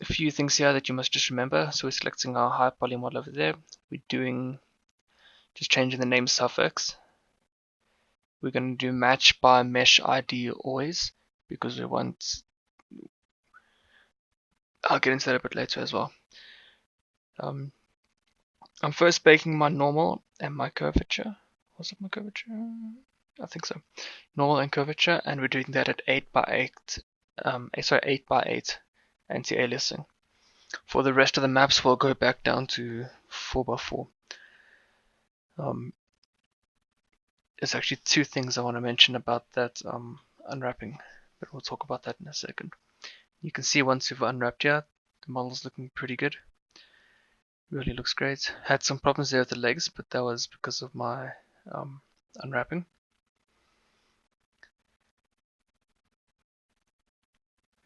A few things here that you must just remember. So we're selecting our Highpoly model over there. We're doing just changing the name suffix. We're going to do match by mesh ID always because we want... I'll get into that a bit later as well. I'm first baking my normal and my curvature. Was it my curvature? I think so. Normal and curvature, and we're doing that at 8x8. 8x8 anti-aliasing. For the rest of the maps, we'll go back down to 4x4. There's actually two things I want to mention about that unwrapping, but we'll talk about that in a second. You can see once you've unwrapped here, the model's looking pretty good. Really looks great. Had some problems there with the legs, but that was because of my unwrapping.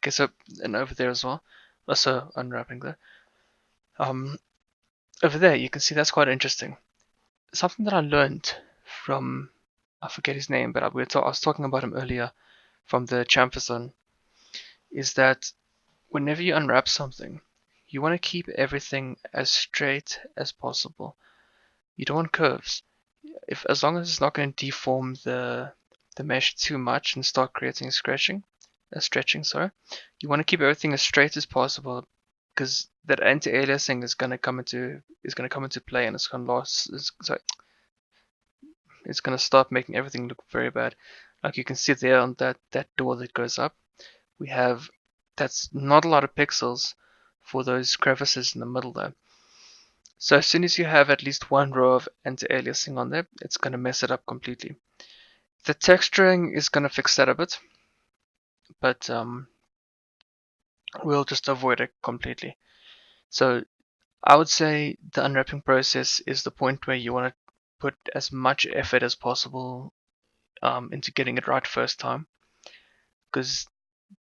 Okay, so, and over there as well, also unwrapping there. Over there, you can see that's quite interesting. Something that I learned from, I forget his name, but I was talking about him earlier from the Chamfer zone, is that whenever you unwrap something, you want to keep everything as straight as possible. You don't want curves. As long as it's not going to deform the mesh too much and start creating stretching, you want to keep everything as straight as possible because that anti-aliasing is going to come into play, and it's going to it's going to start making everything look very bad. Like you can see there on that door that goes up, we have that's not a lot of pixels for those crevices in the middle there. So as soon as you have at least one row of anti-aliasing on there, it's going to mess it up completely. The texturing is going to fix that a bit, but we'll just avoid it completely. So I would say the unwrapping process is the point where you want to put as much effort as possible into getting it right first time, because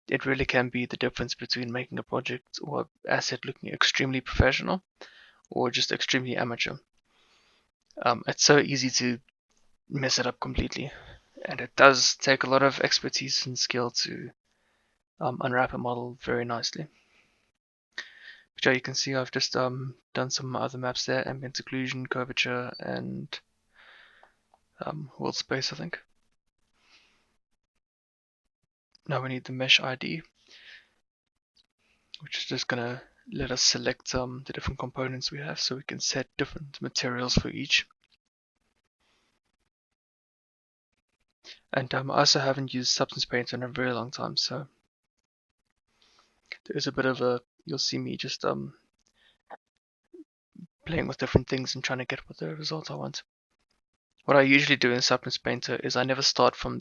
it really can be the difference between making a project or asset looking extremely professional or just extremely amateur. It's so easy to mess it up completely, and it does take a lot of expertise and skill to unwrap a model very nicely. But yeah, you can see I've just done some other maps there: ambient occlusion, curvature, and world space, I think. Now we need the mesh ID, which is just gonna let us select the different components we have, so we can set different materials for each. And I also haven't used Substance Painter in a very long time, so there's a bit of a, you'll see me just playing with different things and trying to get what the result I want. What I usually do in Substance Painter is I never start from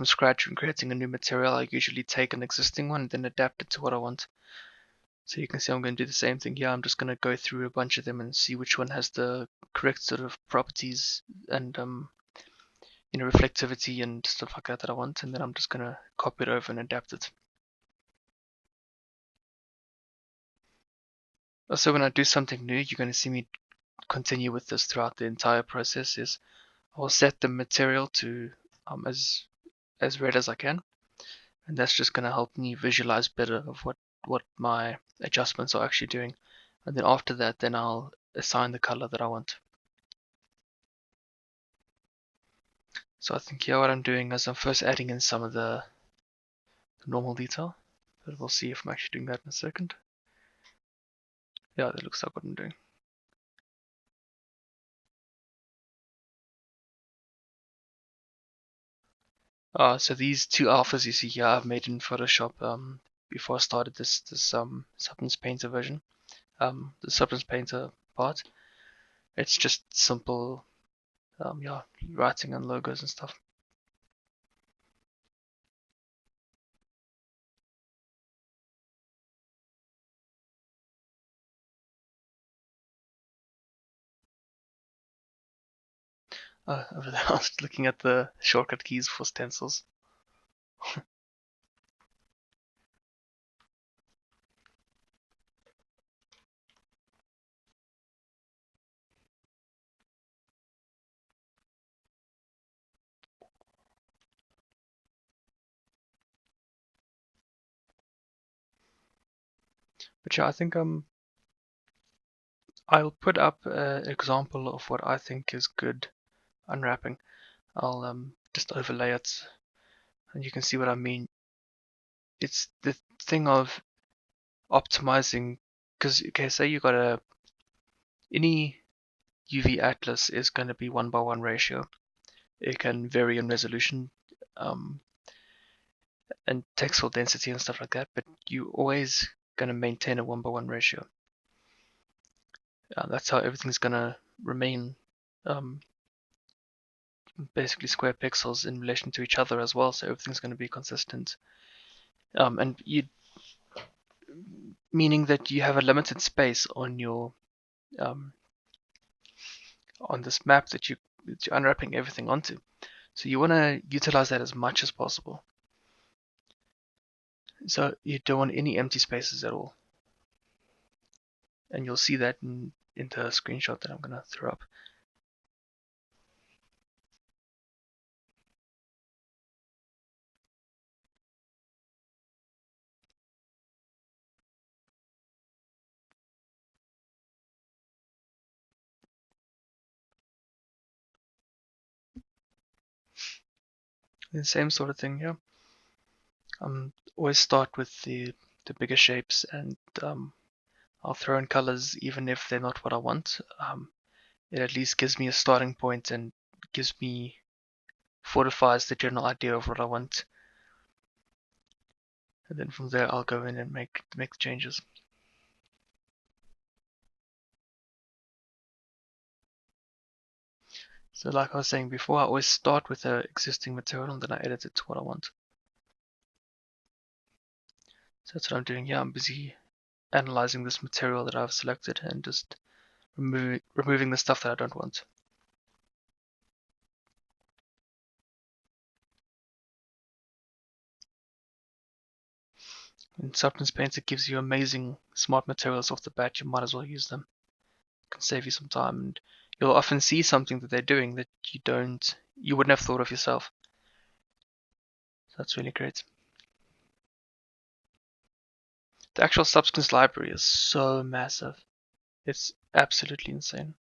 scratch when creating a new material. I usually take an existing one and then adapt it to what I want. So you can see I'm going to do the same thing here. I'm just going to go through a bunch of them and see which one has the correct sort of properties and reflectivity and stuff like that I want, and then I'm just going to copy it over and adapt it. Also, when I do something new, you're going to see me continue with this throughout the entire process. Is I'll set the material to as red as I can, and that's just going to help me visualize better of what my adjustments are actually doing. And then after that, then I'll assign the color that I want. So I think here what I'm doing is I'm first adding in some of the normal detail, but we'll see if I'm actually doing that in a second. Yeah, that looks like what I'm doing. So these two alphas you see here I've made in Photoshop before I started this Substance Painter version. The Substance Painter part. It's just simple writing and logos and stuff. Over there, I was looking at the shortcut keys for stencils. But yeah, I think I'll put up an example of what I think is good unwrapping. I'll just overlay it, and you can see what I mean. It's the thing of optimizing, because okay, say you got any UV atlas is going to be 1:1 ratio. It can vary in resolution and textile density and stuff like that, but you always going to maintain a 1:1 ratio. That's how everything's going to remain basically square pixels in relation to each other as well, so everything's going to be consistent. And you, meaning that you have a limited space on your on this map that you're unwrapping everything onto. So you want to utilize that as much as possible. So you don't want any empty spaces at all. And you'll see that in the screenshot that I'm going to throw up. The same sort of thing here. Always start with the the bigger shapes, and I'll throw in colors even if they're not what I want. It at least gives me a starting point and gives me fortifies the general idea of what I want, and then from there I'll go in and make the changes. So like I was saying before, I always start with the existing material and then I edit it to what I want. So that's what I'm doing here. I'm busy analyzing this material that I've selected and just removing the stuff that I don't want. In Substance Painter gives you amazing smart materials off the bat. You might as well use them. It can save you some time, and you'll often see something that they're doing that you wouldn't have thought of yourself. So that's really great. The actual Substance library is so massive. It's absolutely insane.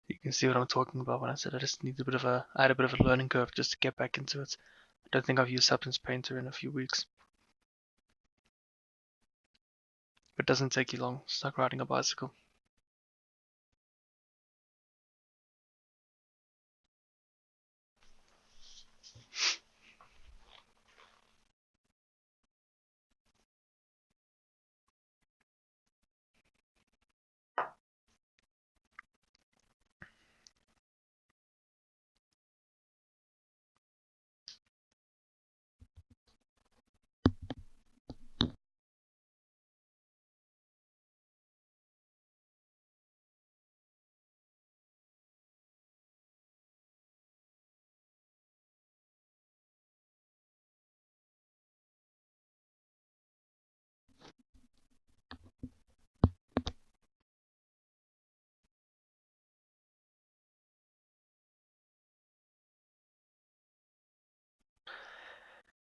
You can see what I'm talking about when I said I just need I had a bit of a learning curve just to get back into it. I don't think I've used Substance Painter in a few weeks. But it doesn't take you long. It's like riding a bicycle.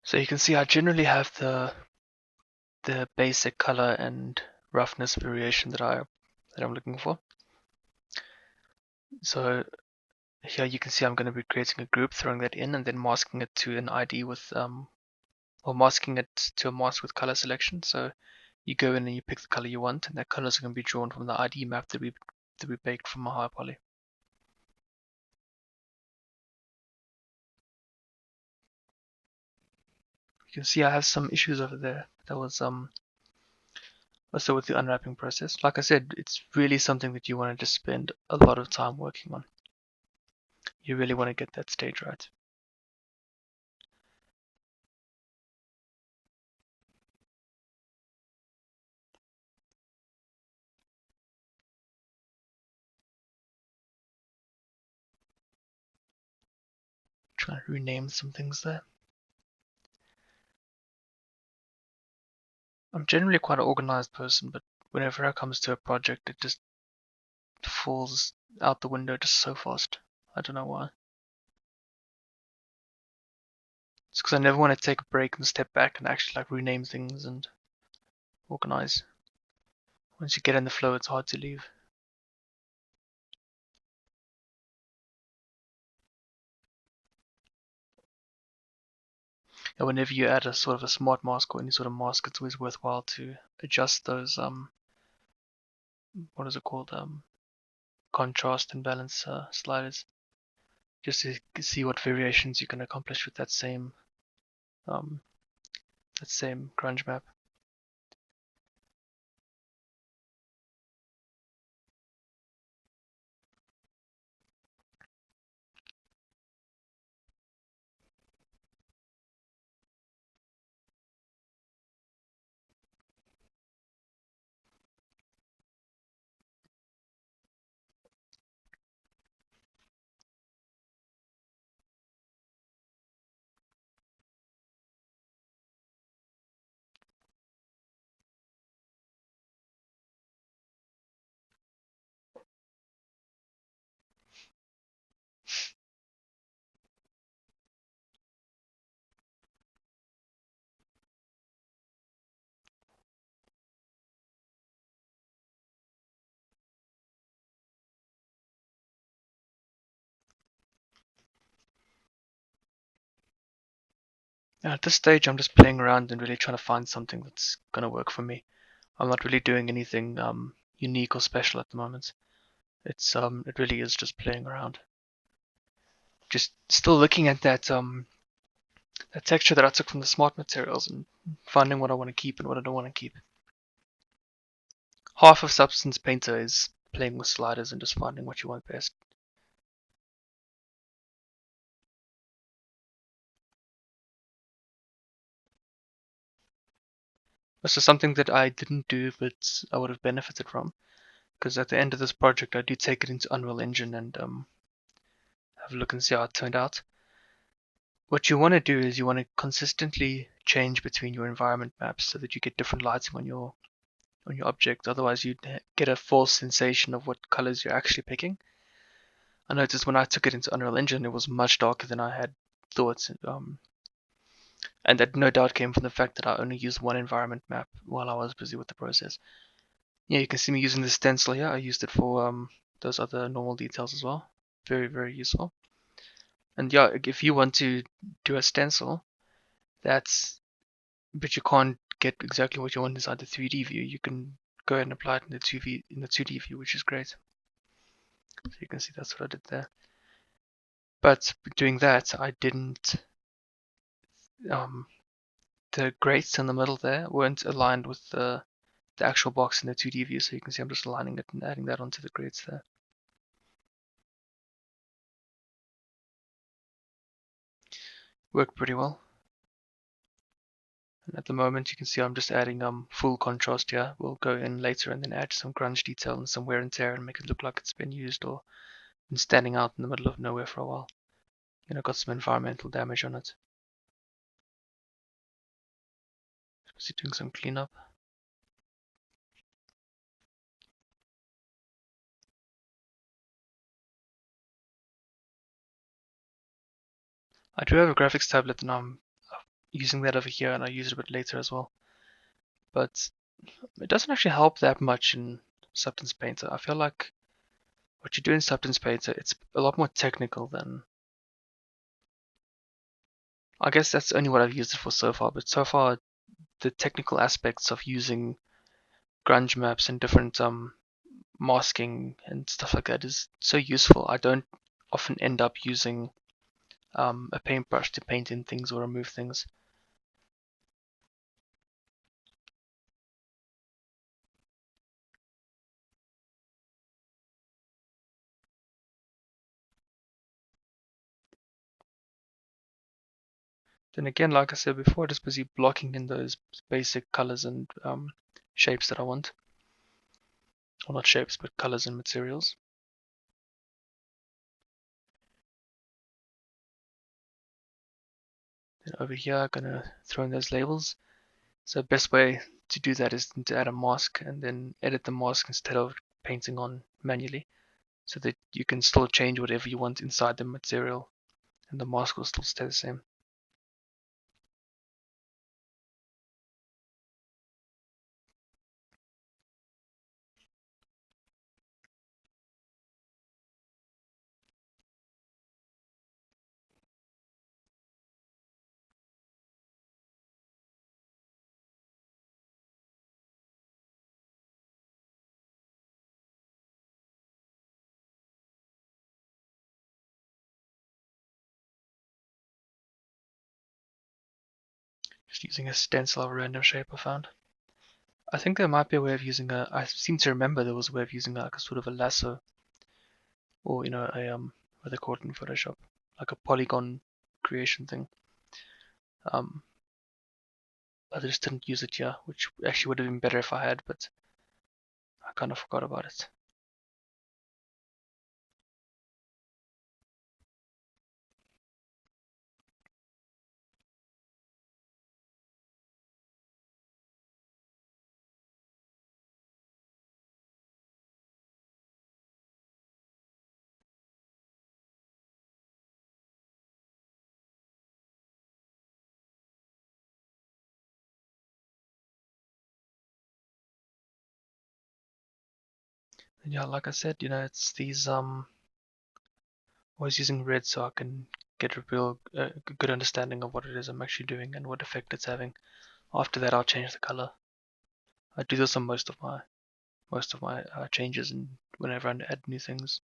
So you can see I generally have the basic color and roughness variation that I'm looking for. So here you can see I'm going to be creating a group, throwing that in, and then masking it to an ID with or masking it to a mask with color selection. So you go in and you pick the color you want, and that color is going to be drawn from the ID map that we baked from a Highpoly. You can see I have some issues over there. That was also with the unwrapping process. Like I said, it's really something that you want to just spend a lot of time working on. You really want to get that stage right. Trying to rename some things there. I'm generally quite an organized person, but whenever it comes to a project, it just falls out the window just so fast. I don't know why. It's because I never want to take a break and step back and actually like rename things and organize. Once you get in the flow, it's hard to leave. And whenever you add a sort of a smart mask or any sort of mask, it's always worthwhile to adjust those what is it called, contrast and balance sliders, just to see what variations you can accomplish with um, that same grunge map. At this stage, I'm just playing around and really trying to find something that's gonna work for me. I'm not really doing anything unique or special at the moment. It really is just playing around. Just still looking at that texture that I took from the smart materials and finding what I want to keep and what I don't want to keep. Half of Substance Painter is playing with sliders and just finding what you want best. This is something that I didn't do, but I would have benefited from, because at the end of this project, I do take it into Unreal Engine and have a look and see how it turned out. What you want to do is you want to consistently change between your environment maps so that you get different lighting on your object. Otherwise, you'd get a false sensation of what colors you're actually picking. I noticed when I took it into Unreal Engine, it was much darker than I had thought, and that no doubt came from the fact that I only used one environment map while I was busy with the process. Yeah, you can see me using the stencil here. I used it for those other normal details as well. Very, very useful. And yeah, if you want to do a stencil, but you can't get exactly what you want inside the 3D view, you can go ahead and apply it in the 2D view, which is great. So you can see that's what I did there. But doing that, I didn't. The grates in the middle there weren't aligned with the actual box in the 2D view, so you can see I'm just aligning it and adding that onto the grates there. Worked pretty well. And at the moment, you can see I'm just adding full contrast here. We'll go in later and then add some grunge detail and some wear and tear and make it look like it's been used or been standing out in the middle of nowhere for a while. Got some environmental damage on it. Busy doing some cleanup. I do have a graphics tablet and I'm using that over here, and I use it a bit later as well. But it doesn't actually help that much in Substance Painter. I feel like what you do in Substance Painter, it's a lot more technical than. I guess that's only what I've used it for so far, but so far the technical aspects of using grunge maps and different masking and stuff like that is so useful. I don't often end up using a paintbrush to paint in things or remove things. Then again, like I said before, just busy blocking in those basic colors and shapes that I want. Well, not shapes, but colors and materials. Then over here, I'm gonna throw in those labels. So best way to do that is to add a mask and then edit the mask instead of painting on manually, so that you can still change whatever you want inside the material and the mask will still stay the same. Just using a stencil of a random shape I found. I think there might be a way of using I seem to remember there was a way of using like a sort of a lasso, or what they call it in Photoshop, like a polygon creation thing. I just didn't use it here, which actually would have been better if I had, but I kind of forgot about it. And yeah, like I said, it's these always using red so I can get a real good understanding of what it is I'm actually doing and what effect it's having. After that, I'll change the color. I do this on most of my changes and whenever I add new things.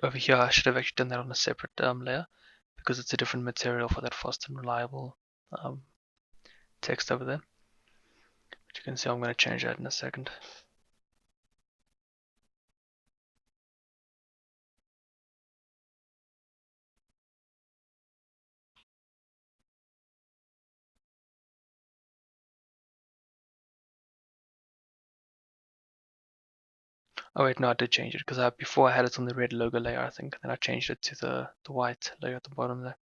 Over here, I should have actually done that on a separate layer because it's a different material for that fast and reliable um, text over there. But you can see I'm going to change that in a second. Oh wait, no, I did change it because before I had it on the red logo layer, I think, and then I changed it to the white layer at the bottom there.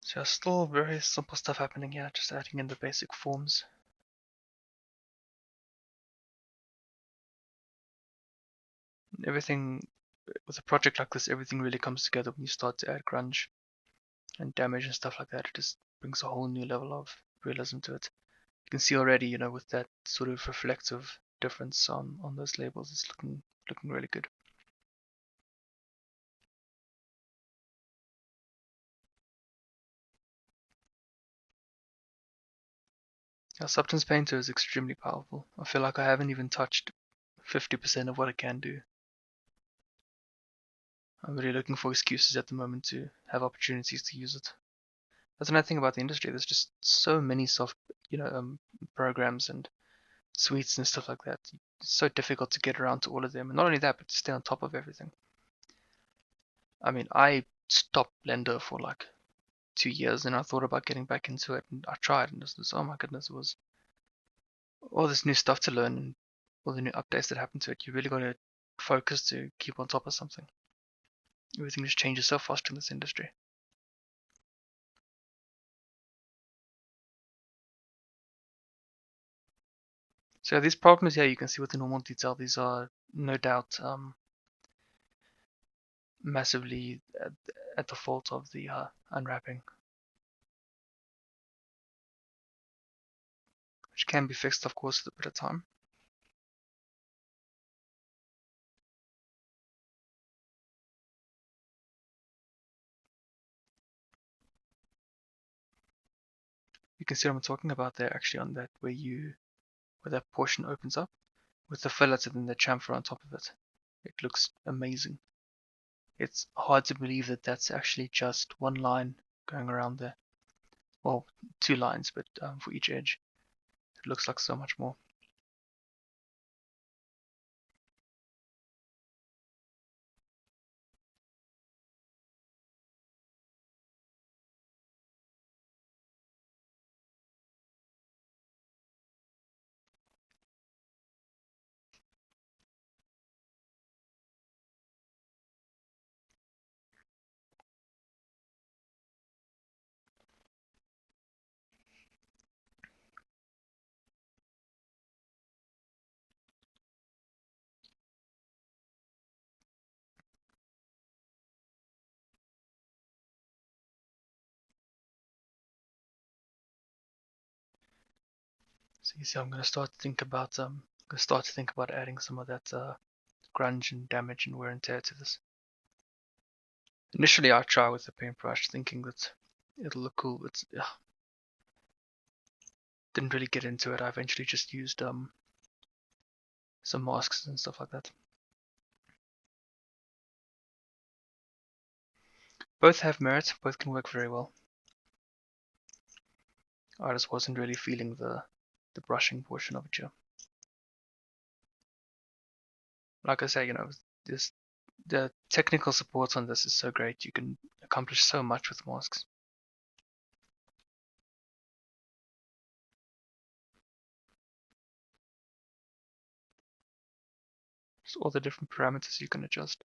So still very simple stuff happening here, just adding in the basic forms. Everything, with a project like this, everything really comes together when you start to add grunge and damage and stuff like that. It just brings a whole new level of realism to it. You can see already, with that sort of reflective difference on those labels, it's looking really good. Now, Substance Painter is extremely powerful. I feel like I haven't even touched 50% of what it can do. I'm really looking for excuses at the moment to have opportunities to use it. That's another thing about the industry. There's just so many programs and suites and stuff like that. It's so difficult to get around to all of them. And not only that, but to stay on top of everything. I mean, I stopped Blender for like 2 years and I thought about getting back into it and I tried and oh my goodness, it was all this new stuff to learn and all the new updates that happen to it. You really got to focus to keep on top of something. Everything just changes so fast in this industry. So these problems here, you can see with the normal detail, these are no doubt massively at the fault of the unwrapping, which can be fixed, of course, with a bit of time. You can see what I'm talking about there, actually, on that where that portion opens up with the fillets and then the chamfer on top of it. It looks amazing. It's hard to believe that that's actually just one line going around there. Well, two lines, but for each edge. It looks like so much more. So you see, I'm gonna start to think about adding some of that grunge and damage and wear and tear to this. Initially, I try with the paintbrush, thinking that it'll look cool, but didn't really get into it. I eventually just used some masks and stuff like that. Both have merit, both can work very well. I just wasn't really feeling the brushing portion of it here. Like I say, the technical support on this is so great. You can accomplish so much with masks. Just all the different parameters you can adjust.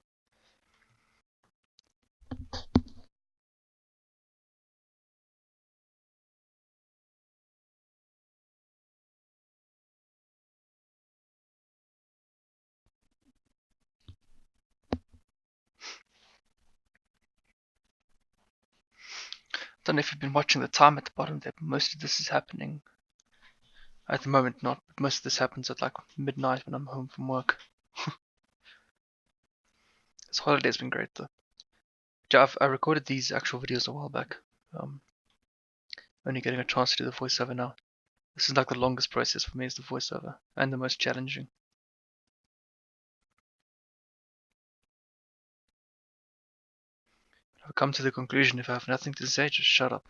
Don't know if you've been watching the time at the bottom there, but most of this is happening at the moment. Not, but most of this happens at like midnight when I'm home from work. This holiday's been great though. I recorded these actual videos a while back. Only getting a chance to do the voiceover now. This is like the longest process for me, is the voiceover, and the most challenging. I've come to the conclusion, if I have nothing to say, just shut up.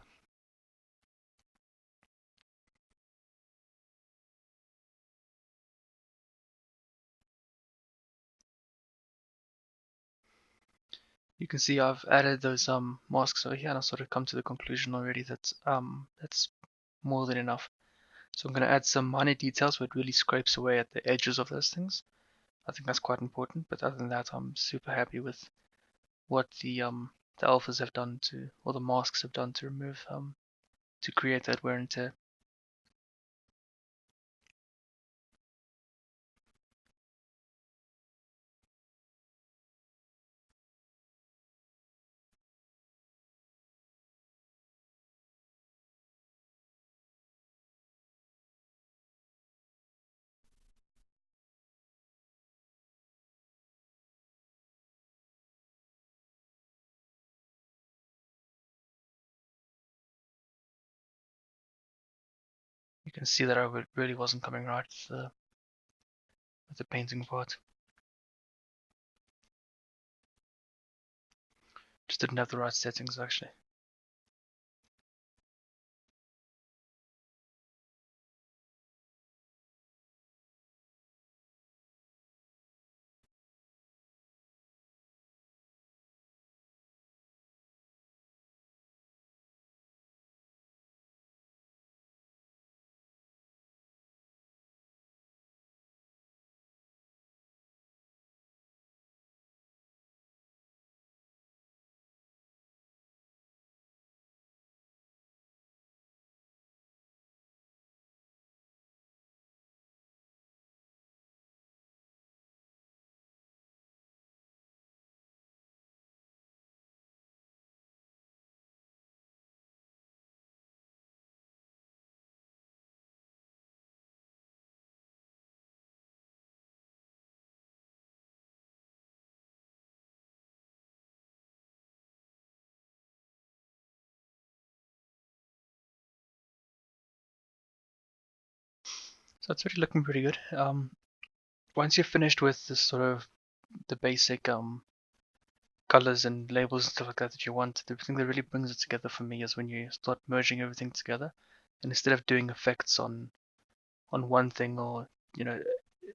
You can see I've added those masks over here, and I've sort of come to the conclusion already that that's more than enough. So I'm going to add some minor details where it really scrapes away at the edges of those things. I think that's quite important, but other than that, I'm super happy with what the alphas have done to, or the masks have done to remove to create that wear and tear. You can see that I really wasn't coming right with the painting part. Just didn't have the right settings actually. So it's already looking pretty good. Once you're finished with this sort of the basic colors and labels and stuff like that you want, the thing that really brings it together for me is when you start merging everything together, and instead of doing effects on one thing, or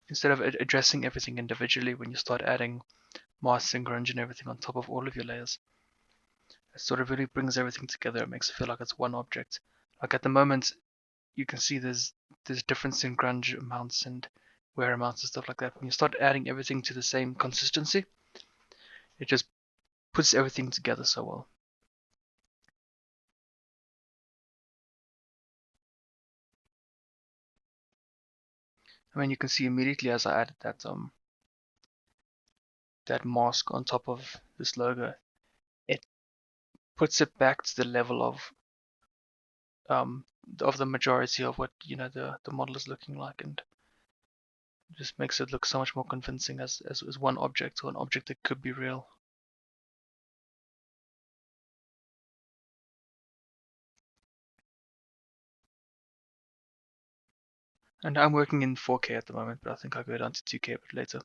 instead of addressing everything individually, when you start adding masks and grunge and everything on top of all of your layers, it sort of really brings everything together. It makes it feel like it's one object. Like at the moment, you can see there's difference in grunge amounts and wear amounts and stuff like that. When you start adding everything to the same consistency, it just puts everything together so well. I mean, you can see immediately as I added that mask on top of this logo, it puts it back to the level of of the majority of what the model is looking like, and it just makes it look so much more convincing as one object, or an object that could be real. And I'm working in 4K at the moment, but I think I'll go down to 2K a bit later.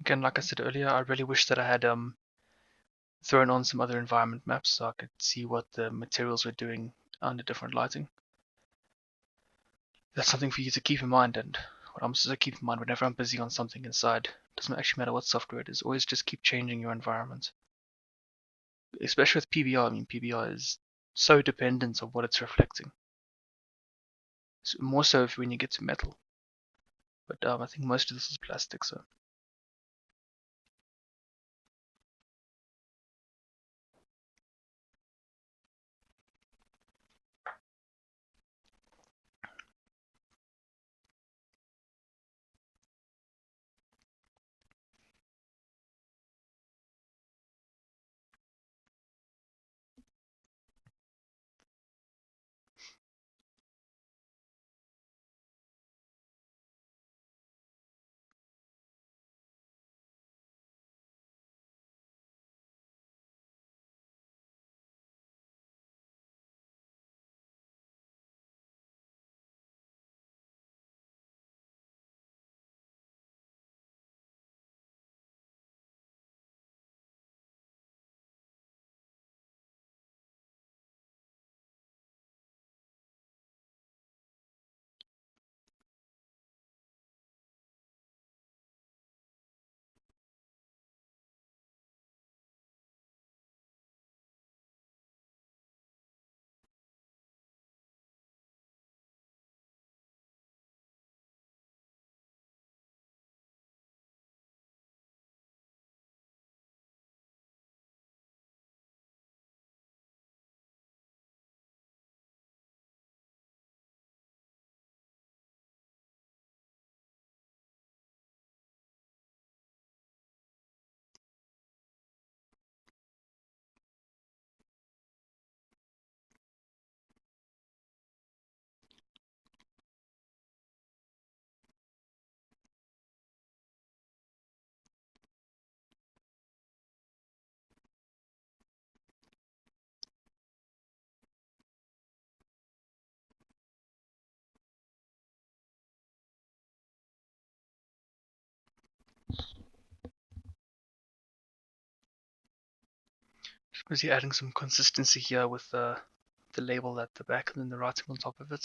Again, like I said earlier, I really wish that I had thrown on some other environment maps so I could see what the materials were doing under different lighting. That's something for you to keep in mind, and what I'm supposed to keep in mind whenever I'm busy on something inside. It doesn't actually matter what software it is, always just keep changing your environment. Especially with PBR, I mean PBR is so dependent on what it's reflecting. So more so if when you get to metal. But I think most of this is plastic, so. Just busy adding some consistency here with the label at the back and then the writing on top of it.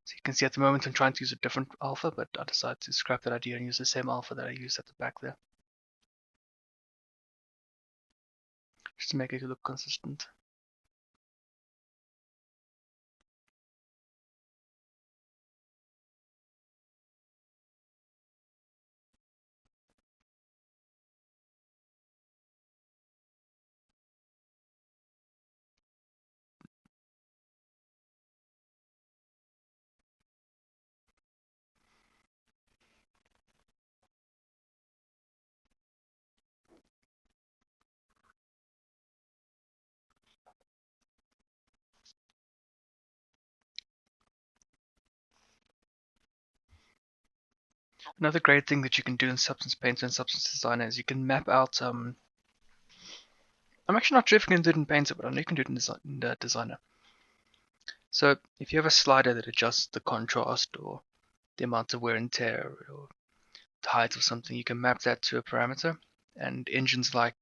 So you can see at the moment I'm trying to use a different alpha, but I decided to scrap that idea and use the same alpha that I used at the back there. Just to make it look consistent. Another great thing that you can do in Substance Painter and Substance Designer is you can map out. I'm actually not sure if you can do it in Painter, but I know you can do it in Designer. So if you have a slider that adjusts the contrast or the amount of wear and tear or the height of something, you can map that to a parameter. And engines like,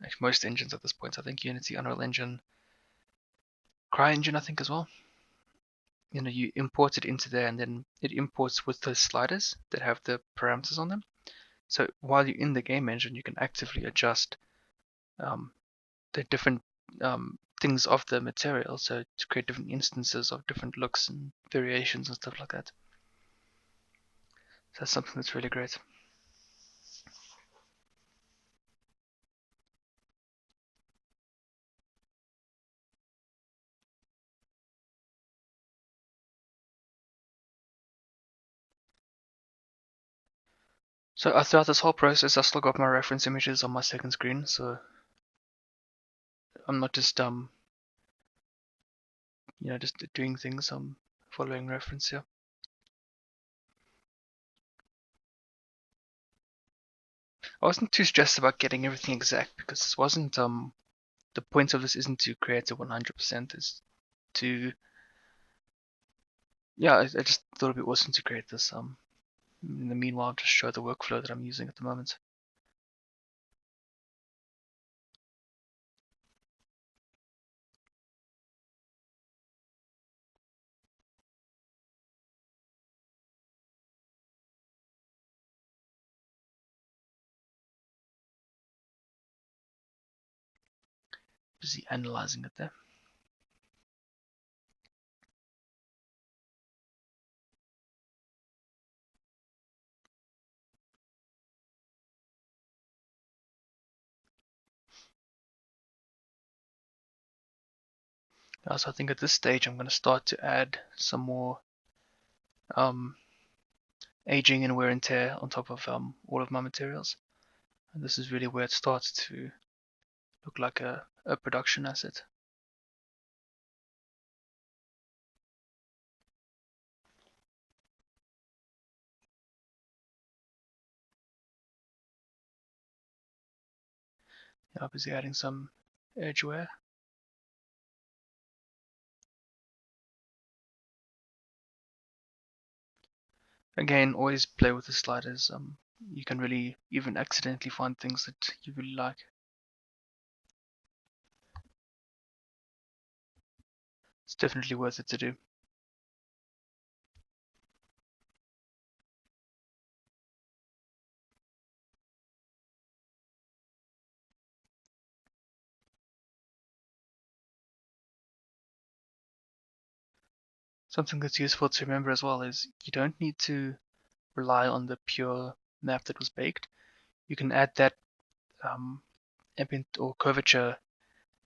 actually most engines at this point, I think Unity, Unreal Engine, CryEngine, I think as well. You import it into there, and then it imports with the sliders that have the parameters on them. So while you're in the game engine, you can actively adjust the different things of the material, so to create different instances of different looks and variations and stuff like that. So that's something that's really great. So throughout this whole process, I still got my reference images on my second screen, so I'm not just just doing things. I'm following reference here. I wasn't too stressed about getting everything exact because this wasn't the point of this isn't to create a 100%. It's to I just thought it'd be awesome to create this. In the meanwhile, just show the workflow that I'm using at the moment. Busy analyzing it there. So I think at this stage I'm going to start to add some more um, aging and wear and tear on top of all of my materials. And this is really where it starts to look like a production asset. Busy adding some edgeware. Again, always play with the sliders. You can really even accidentally find things that you really like. It's definitely worth it to do. Something that's useful to remember as well is you don't need to rely on the pure map that was baked. You can add that ambient or curvature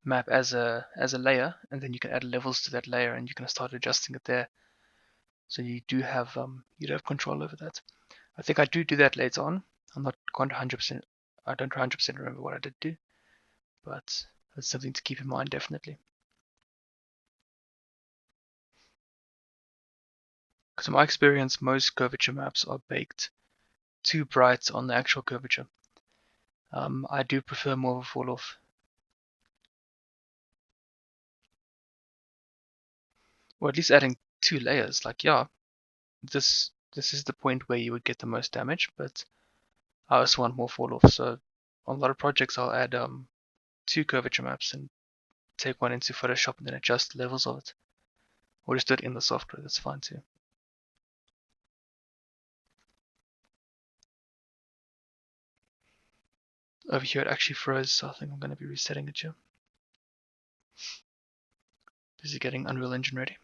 map as a layer, and then you can add levels to that layer, and you can start adjusting it there. So you do have control over that. I think I do that later on. I'm not quite 100%. I don't 100% remember what I did do, but that's something to keep in mind definitely. Because in my experience, most curvature maps are baked too bright on the actual curvature. I do prefer more of a fall off. Or at least adding two layers. Like, yeah, this is the point where you would get the most damage, but I also want more fall off. So on a lot of projects, I'll add two curvature maps and take one into Photoshop and then adjust the levels of it. Or just do it in the software, that's fine too. Over here it actually froze, so I think I'm going to be resetting it here. Busy getting Unreal Engine ready.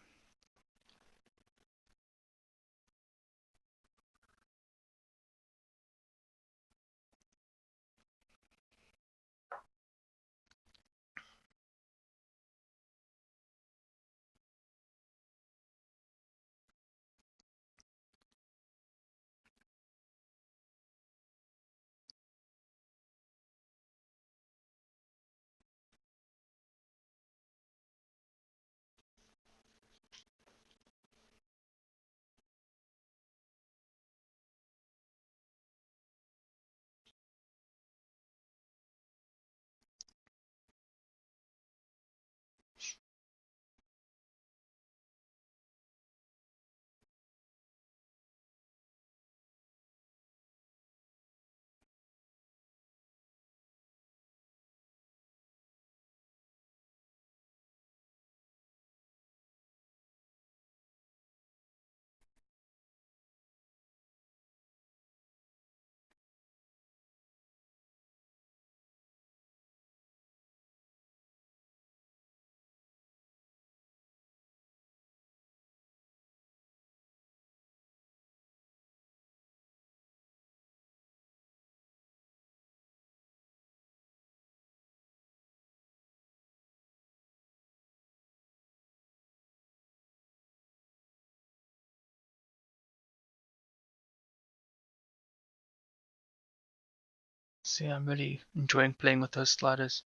So yeah, I'm really enjoying playing with those sliders.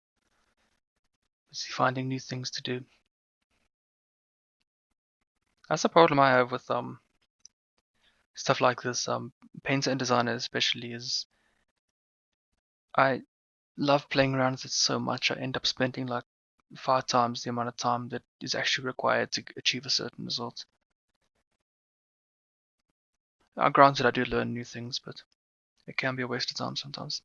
Busy finding new things to do. That's the problem I have with stuff like this, Painter and Designer especially, is I love playing around with it so much I end up spending like 5 times the amount of time that is actually required to achieve a certain result. Granted, I do learn new things, but it can be a waste of time sometimes.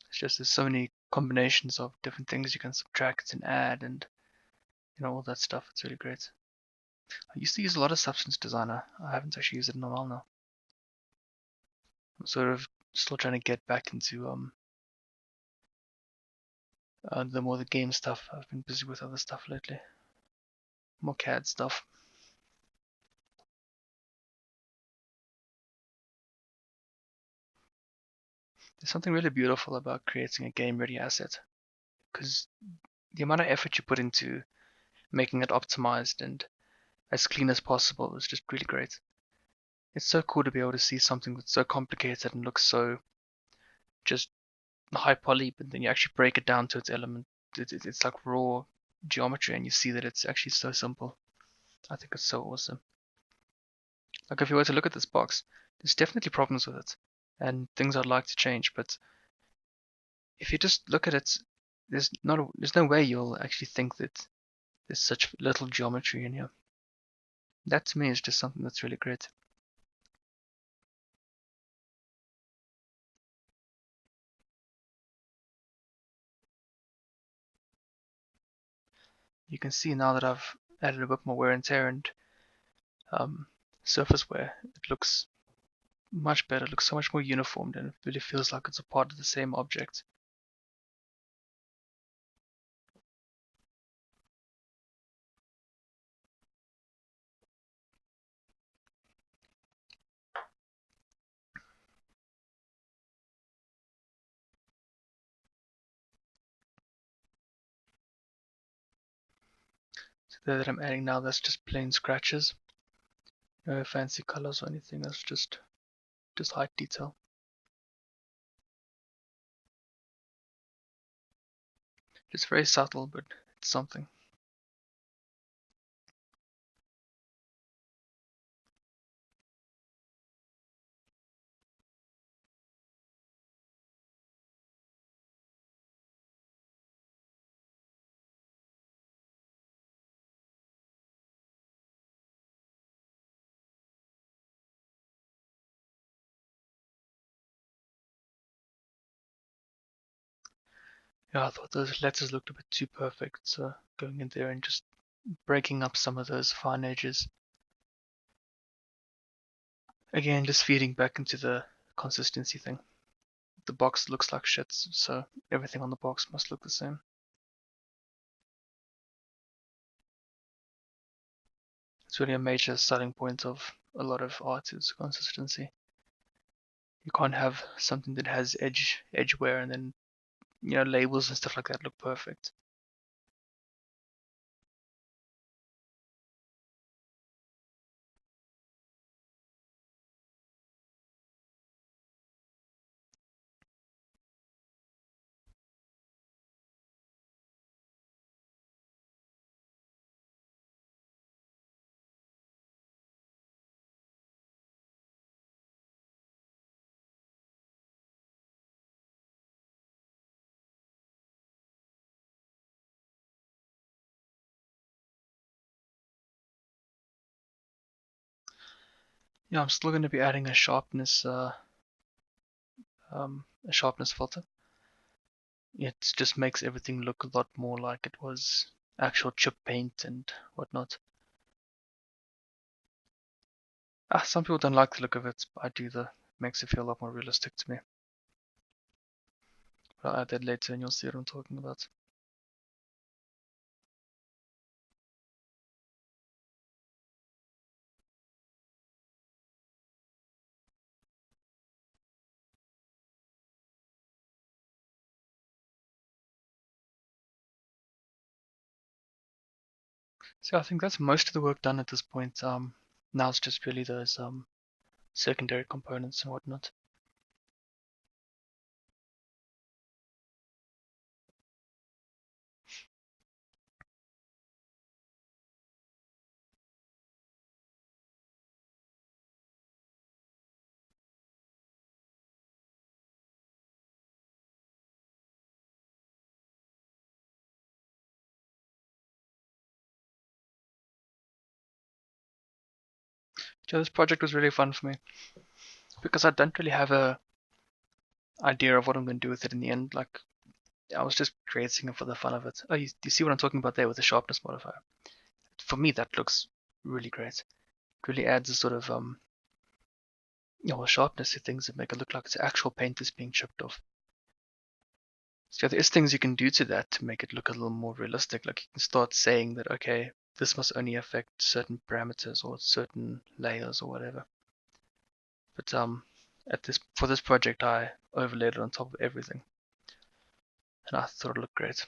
It's just there's so many combinations of different things you can subtract and add and all that stuff. It's really great. I used to use a lot of Substance Designer. I haven't actually used it in a while now. I'm sort of still trying to get back into the game stuff. I've been busy with other stuff lately. More CAD stuff. There's something really beautiful about creating a game-ready asset, because the amount of effort you put into making it optimized and as clean as possible is just really great. It's so cool to be able to see something that's so complicated and looks so just high poly, but then you actually break it down to its element. It's like raw geometry, and you see that it's actually so simple. I think it's so awesome. Like if you were to look at this box, there's definitely problems with it and things I'd like to change, but if you just look at it, there's no way you'll actually think that there's such little geometry in here. That to me is just something that's really great. You can see now that I've added a bit more wear and tear and um, surface wear, it looks much better, it looks so much more uniform, and it really feels like it's a part of the same object. So there that I'm adding now, that's just plain scratches. No fancy colors or anything, that's just height detail. It's very subtle, but it's something. Yeah, I thought those letters looked a bit too perfect, so going in there and just breaking up some of those fine edges. Again, just feeding back into the consistency thing. The box looks like shit, so everything on the box must look the same. It's really a major selling point of a lot of art is consistency. You can't have something that has edgeware and then labels and stuff like that look perfect. Yeah, I'm still going to be adding a sharpness filter. It just makes everything look a lot more like it was actual chip paint and whatnot. Some people don't like the look of it, but I do. It makes it feel a lot more realistic to me. But I'll add that later and you'll see what I'm talking about. So I think that's most of the work done at this point. Now it's just really those secondary components and whatnot. So this project was really fun for me because I don't really have a idea of what I'm going to do with it in the end. Like, I was just creating it for the fun of it. Oh, you see what I'm talking about there with the sharpness modifier? For me, that looks really great. It really adds a sort of sharpness to things that make it look like it's actual paint that's being chipped off. So there's things you can do to that to make it look a little more realistic. Like you can start saying that, okay, this must only affect certain parameters or certain layers or whatever. But for this project, I overlaid it on top of everything, and I thought it looked great.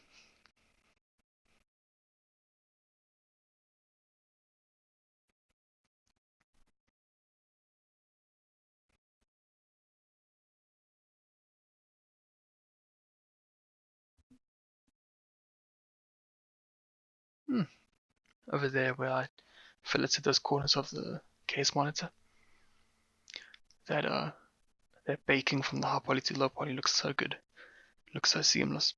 Over there where I filleted those corners of the case monitor, that that baking from the Highpoly to lowpoly looks so good. It looks so seamless.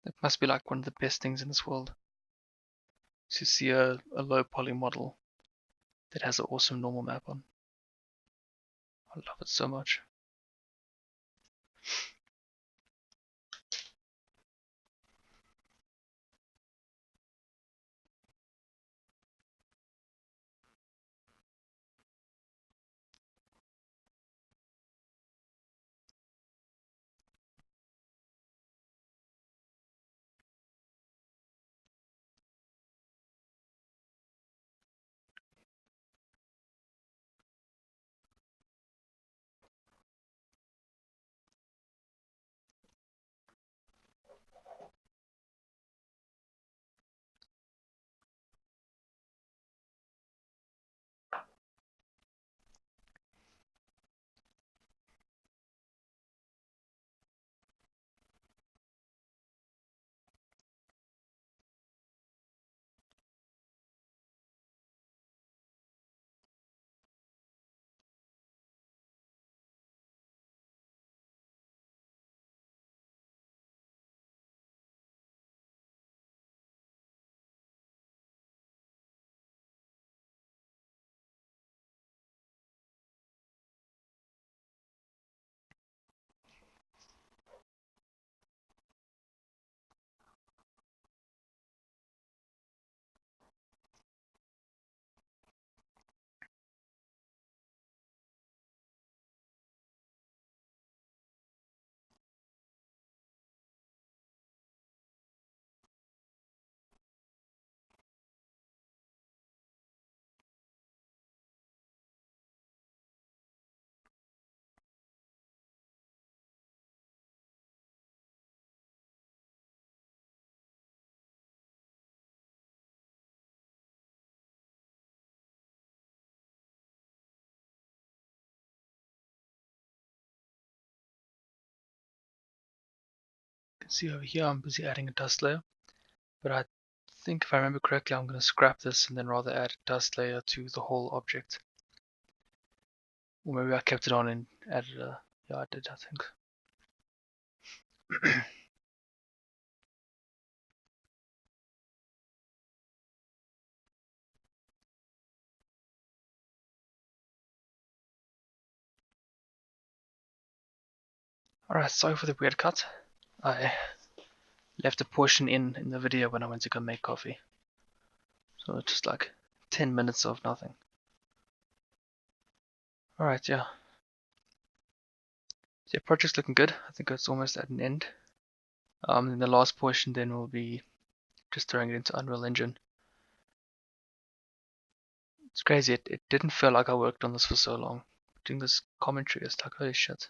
It must be like one of the best things in this world to see a low poly model that has an awesome normal map on. I love it so much. You can see over here I'm busy adding a dust layer, but I think if I remember correctly I'm going to scrap this and then rather add a dust layer to the whole object. Or maybe I kept it on and added a, yeah I did I think. Alright, sorry for the weird cut. I left a portion in the video when I went to go make coffee. So it's just like 10 minutes of nothing. Alright, yeah. So yeah, project's looking good. I think it's almost at an end. And the last portion then will be just throwing it into Unreal Engine. It's crazy, it didn't feel like I worked on this for so long. Doing this commentary is like, holy shit.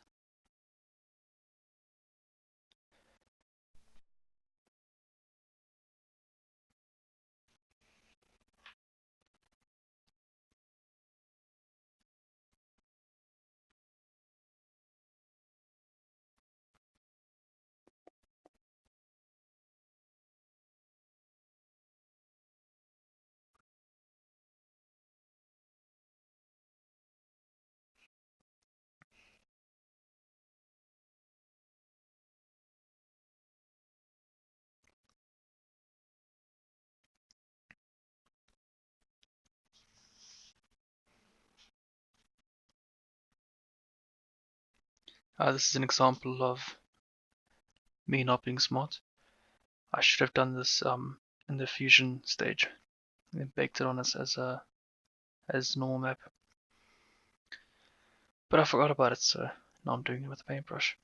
This is an example of me not being smart. I should have done this in the Fusion stage and then baked it on as normal map. But I forgot about it, so now I'm doing it with a paintbrush.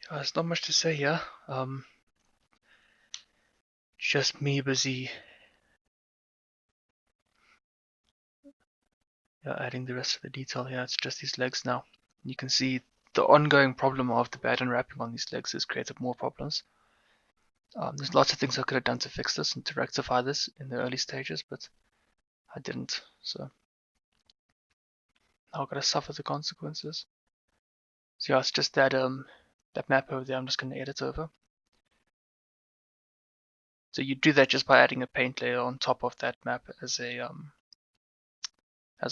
There's not much to say here. Just me busy adding the rest of the detail here. It's just these legs now. You can see the ongoing problem of the bad unwrapping on these legs has created more problems. There's lots of things I could have done to fix this and to rectify this in the early stages, but I didn't. So now I've got to suffer the consequences. So yeah, it's just that that map over there. I'm just going to edit over. So you do that just by adding a paint layer on top of that map as a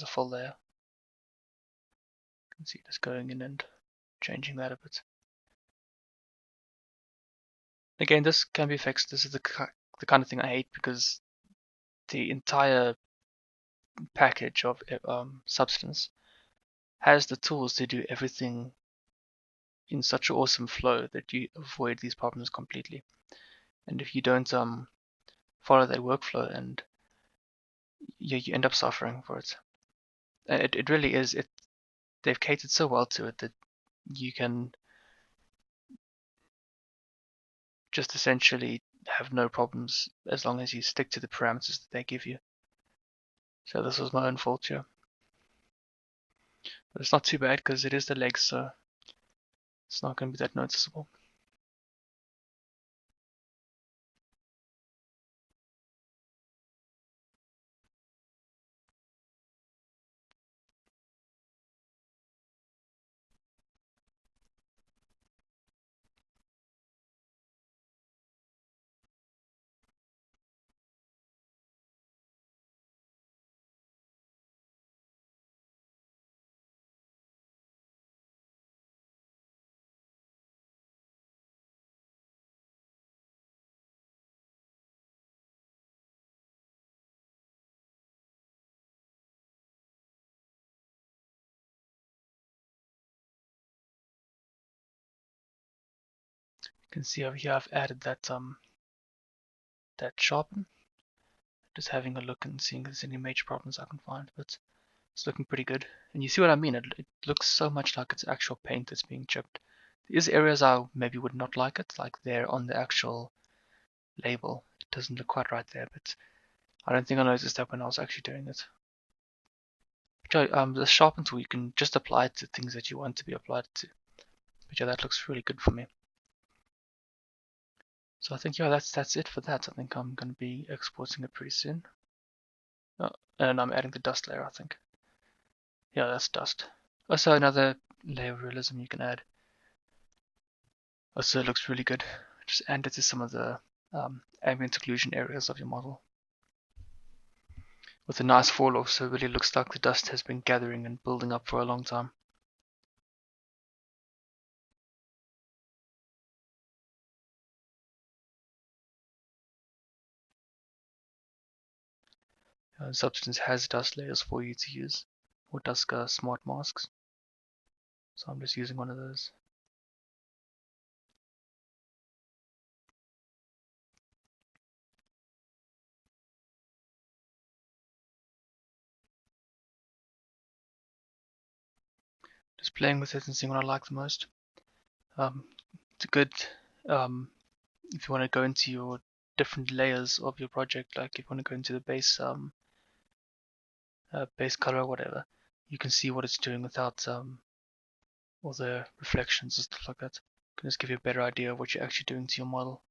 full layer. You can see this going in and changing that a bit. Again, this can be fixed. This is the kind of thing I hate, because the entire package of Substance has the tools to do everything in such an awesome flow that you avoid these problems completely. And if you don't follow that workflow, and you end up suffering for it. And it really is. They've catered so well to it that you can just essentially have no problems as long as you stick to the parameters that they give you. So this was my own fault here. But it's not too bad because it is the legs, so it's not going to be that noticeable. You can see over here I've added that sharpen. Just having a look and seeing if there's any major problems I can find, but it's looking pretty good. And you see what I mean? It looks so much like it's actual paint that's being chipped. There's areas I maybe would not like it, like there on the actual label. It doesn't look quite right there, but I don't think I noticed that when I was actually doing it. the sharpen tool, you can just apply it to things that you want to be applied to. But yeah, that looks really good for me. So I think, yeah, that's it for that. I think I'm going to be exporting it pretty soon. Oh, and I'm adding the dust layer, I think. Yeah, that's dust. Also, another layer of realism you can add. Also, it looks really good. Just add it to some of the ambient occlusion areas of your model. With a nice fall off, so it really looks like the dust has been gathering and building up for a long time. Substance has dust layers for you to use, or dust smart masks. So I'm just using one of those. Just playing with it and seeing what I like the most. It's a good if you want to go into your different layers of your project, like if you want to go into the base base color or whatever, you can see what it's doing without all the reflections and stuff like that. It can just give you a better idea of what you're actually doing to your model.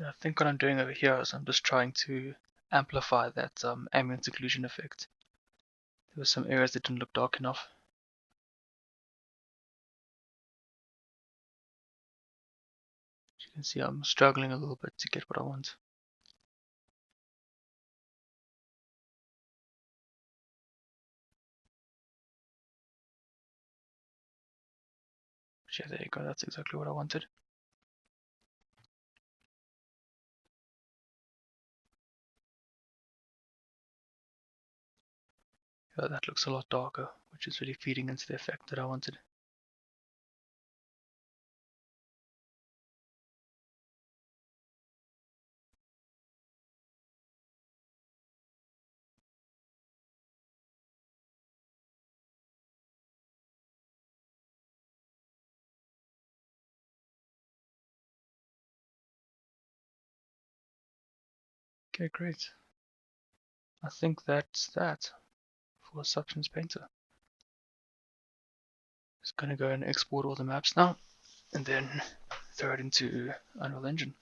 I think what I'm doing over here is I'm just trying to amplify that ambient occlusion effect. There were some areas that didn't look dark enough. As you can see, I'm struggling a little bit to get what I want. But yeah, there you go, that's exactly what I wanted. Yeah, that looks a lot darker, which is really feeding into the effect that I wanted. Okay, great. I think that's that for Substance Painter. Just gonna go and export all the maps now, and then throw it into Unreal Engine.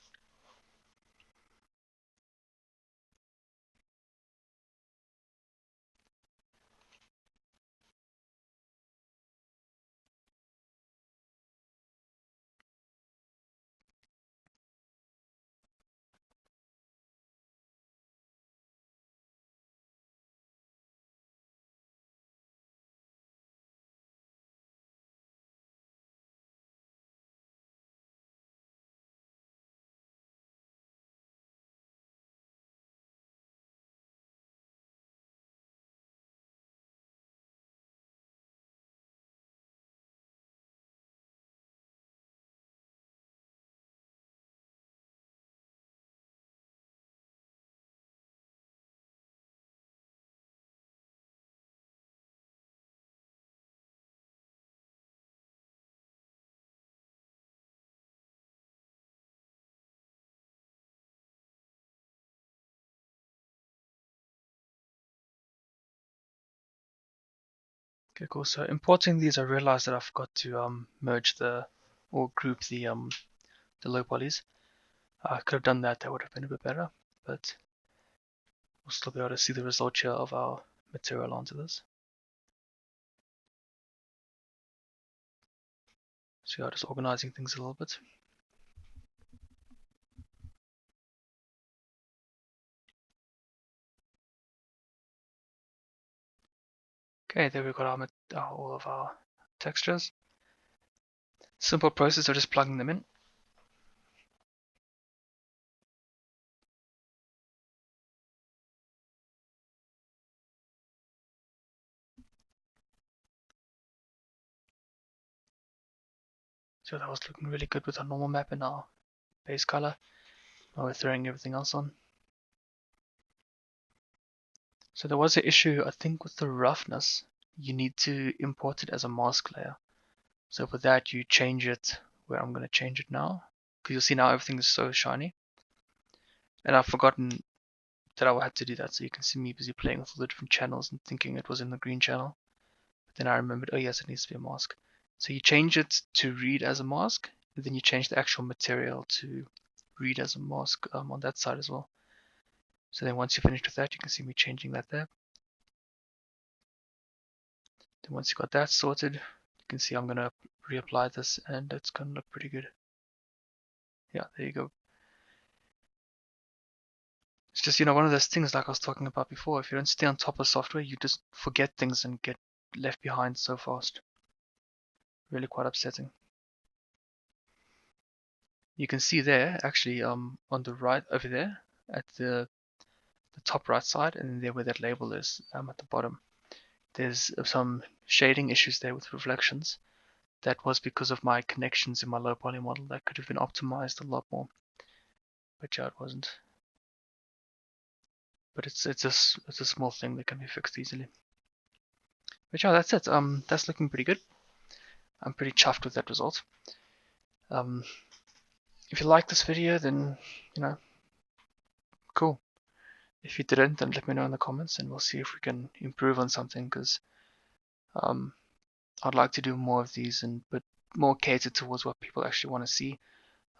Okay, cool. So importing these, I realized that I forgot to merge or group the low polys. I could have done that. That would have been a bit better, but we'll still be able to see the result here of our material onto this. So yeah, just organizing things a little bit. Okay, there we've got all of our textures. Simple process of just plugging them in. So that was looking really good with our normal map and our base color. Now we're throwing everything else on. So there was an issue, I think, with the roughness. You need to import it as a mask layer. So for that, you change it where I'm going to change it now. Because you'll see now everything is so shiny. And I've forgotten that I had to do that. So you can see me busy playing with all the different channels and thinking it was in the green channel. But then I remembered, oh yes, it needs to be a mask. So you change it to read as a mask. And then you change the actual material to read as a mask on that side as well. So then once you're finished with that, you can see me changing that there. Then once you've got that sorted, you can see I'm going to reapply this and it's going to look pretty good. Yeah, there you go. It's just, one of those things like I was talking about before. If you don't stay on top of software, you just forget things and get left behind so fast. Really quite upsetting. You can see there, actually, on the right over there, at the top right side, and then there where that label is, at the bottom. There's some shading issues there with reflections. That was because of my connections in my low poly model that could have been optimized a lot more. But yeah, it wasn't. But it's a small thing that can be fixed easily. But yeah, that's it. That's looking pretty good. I'm pretty chuffed with that result. If you like this video, then cool. If you didn't, then let me know in the comments, and we'll see if we can improve on something. Because I'd like to do more of these, but more catered towards what people actually want to see.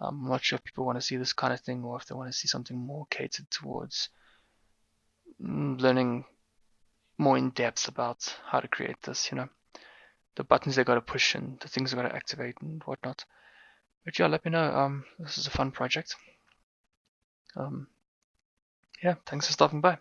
I'm not sure if people want to see this kind of thing, or if they want to see something more catered towards learning more in depth about how to create this. The buttons they got to push and the things they got to activate and whatnot. But yeah, let me know. This is a fun project. Yeah, thanks for stopping by.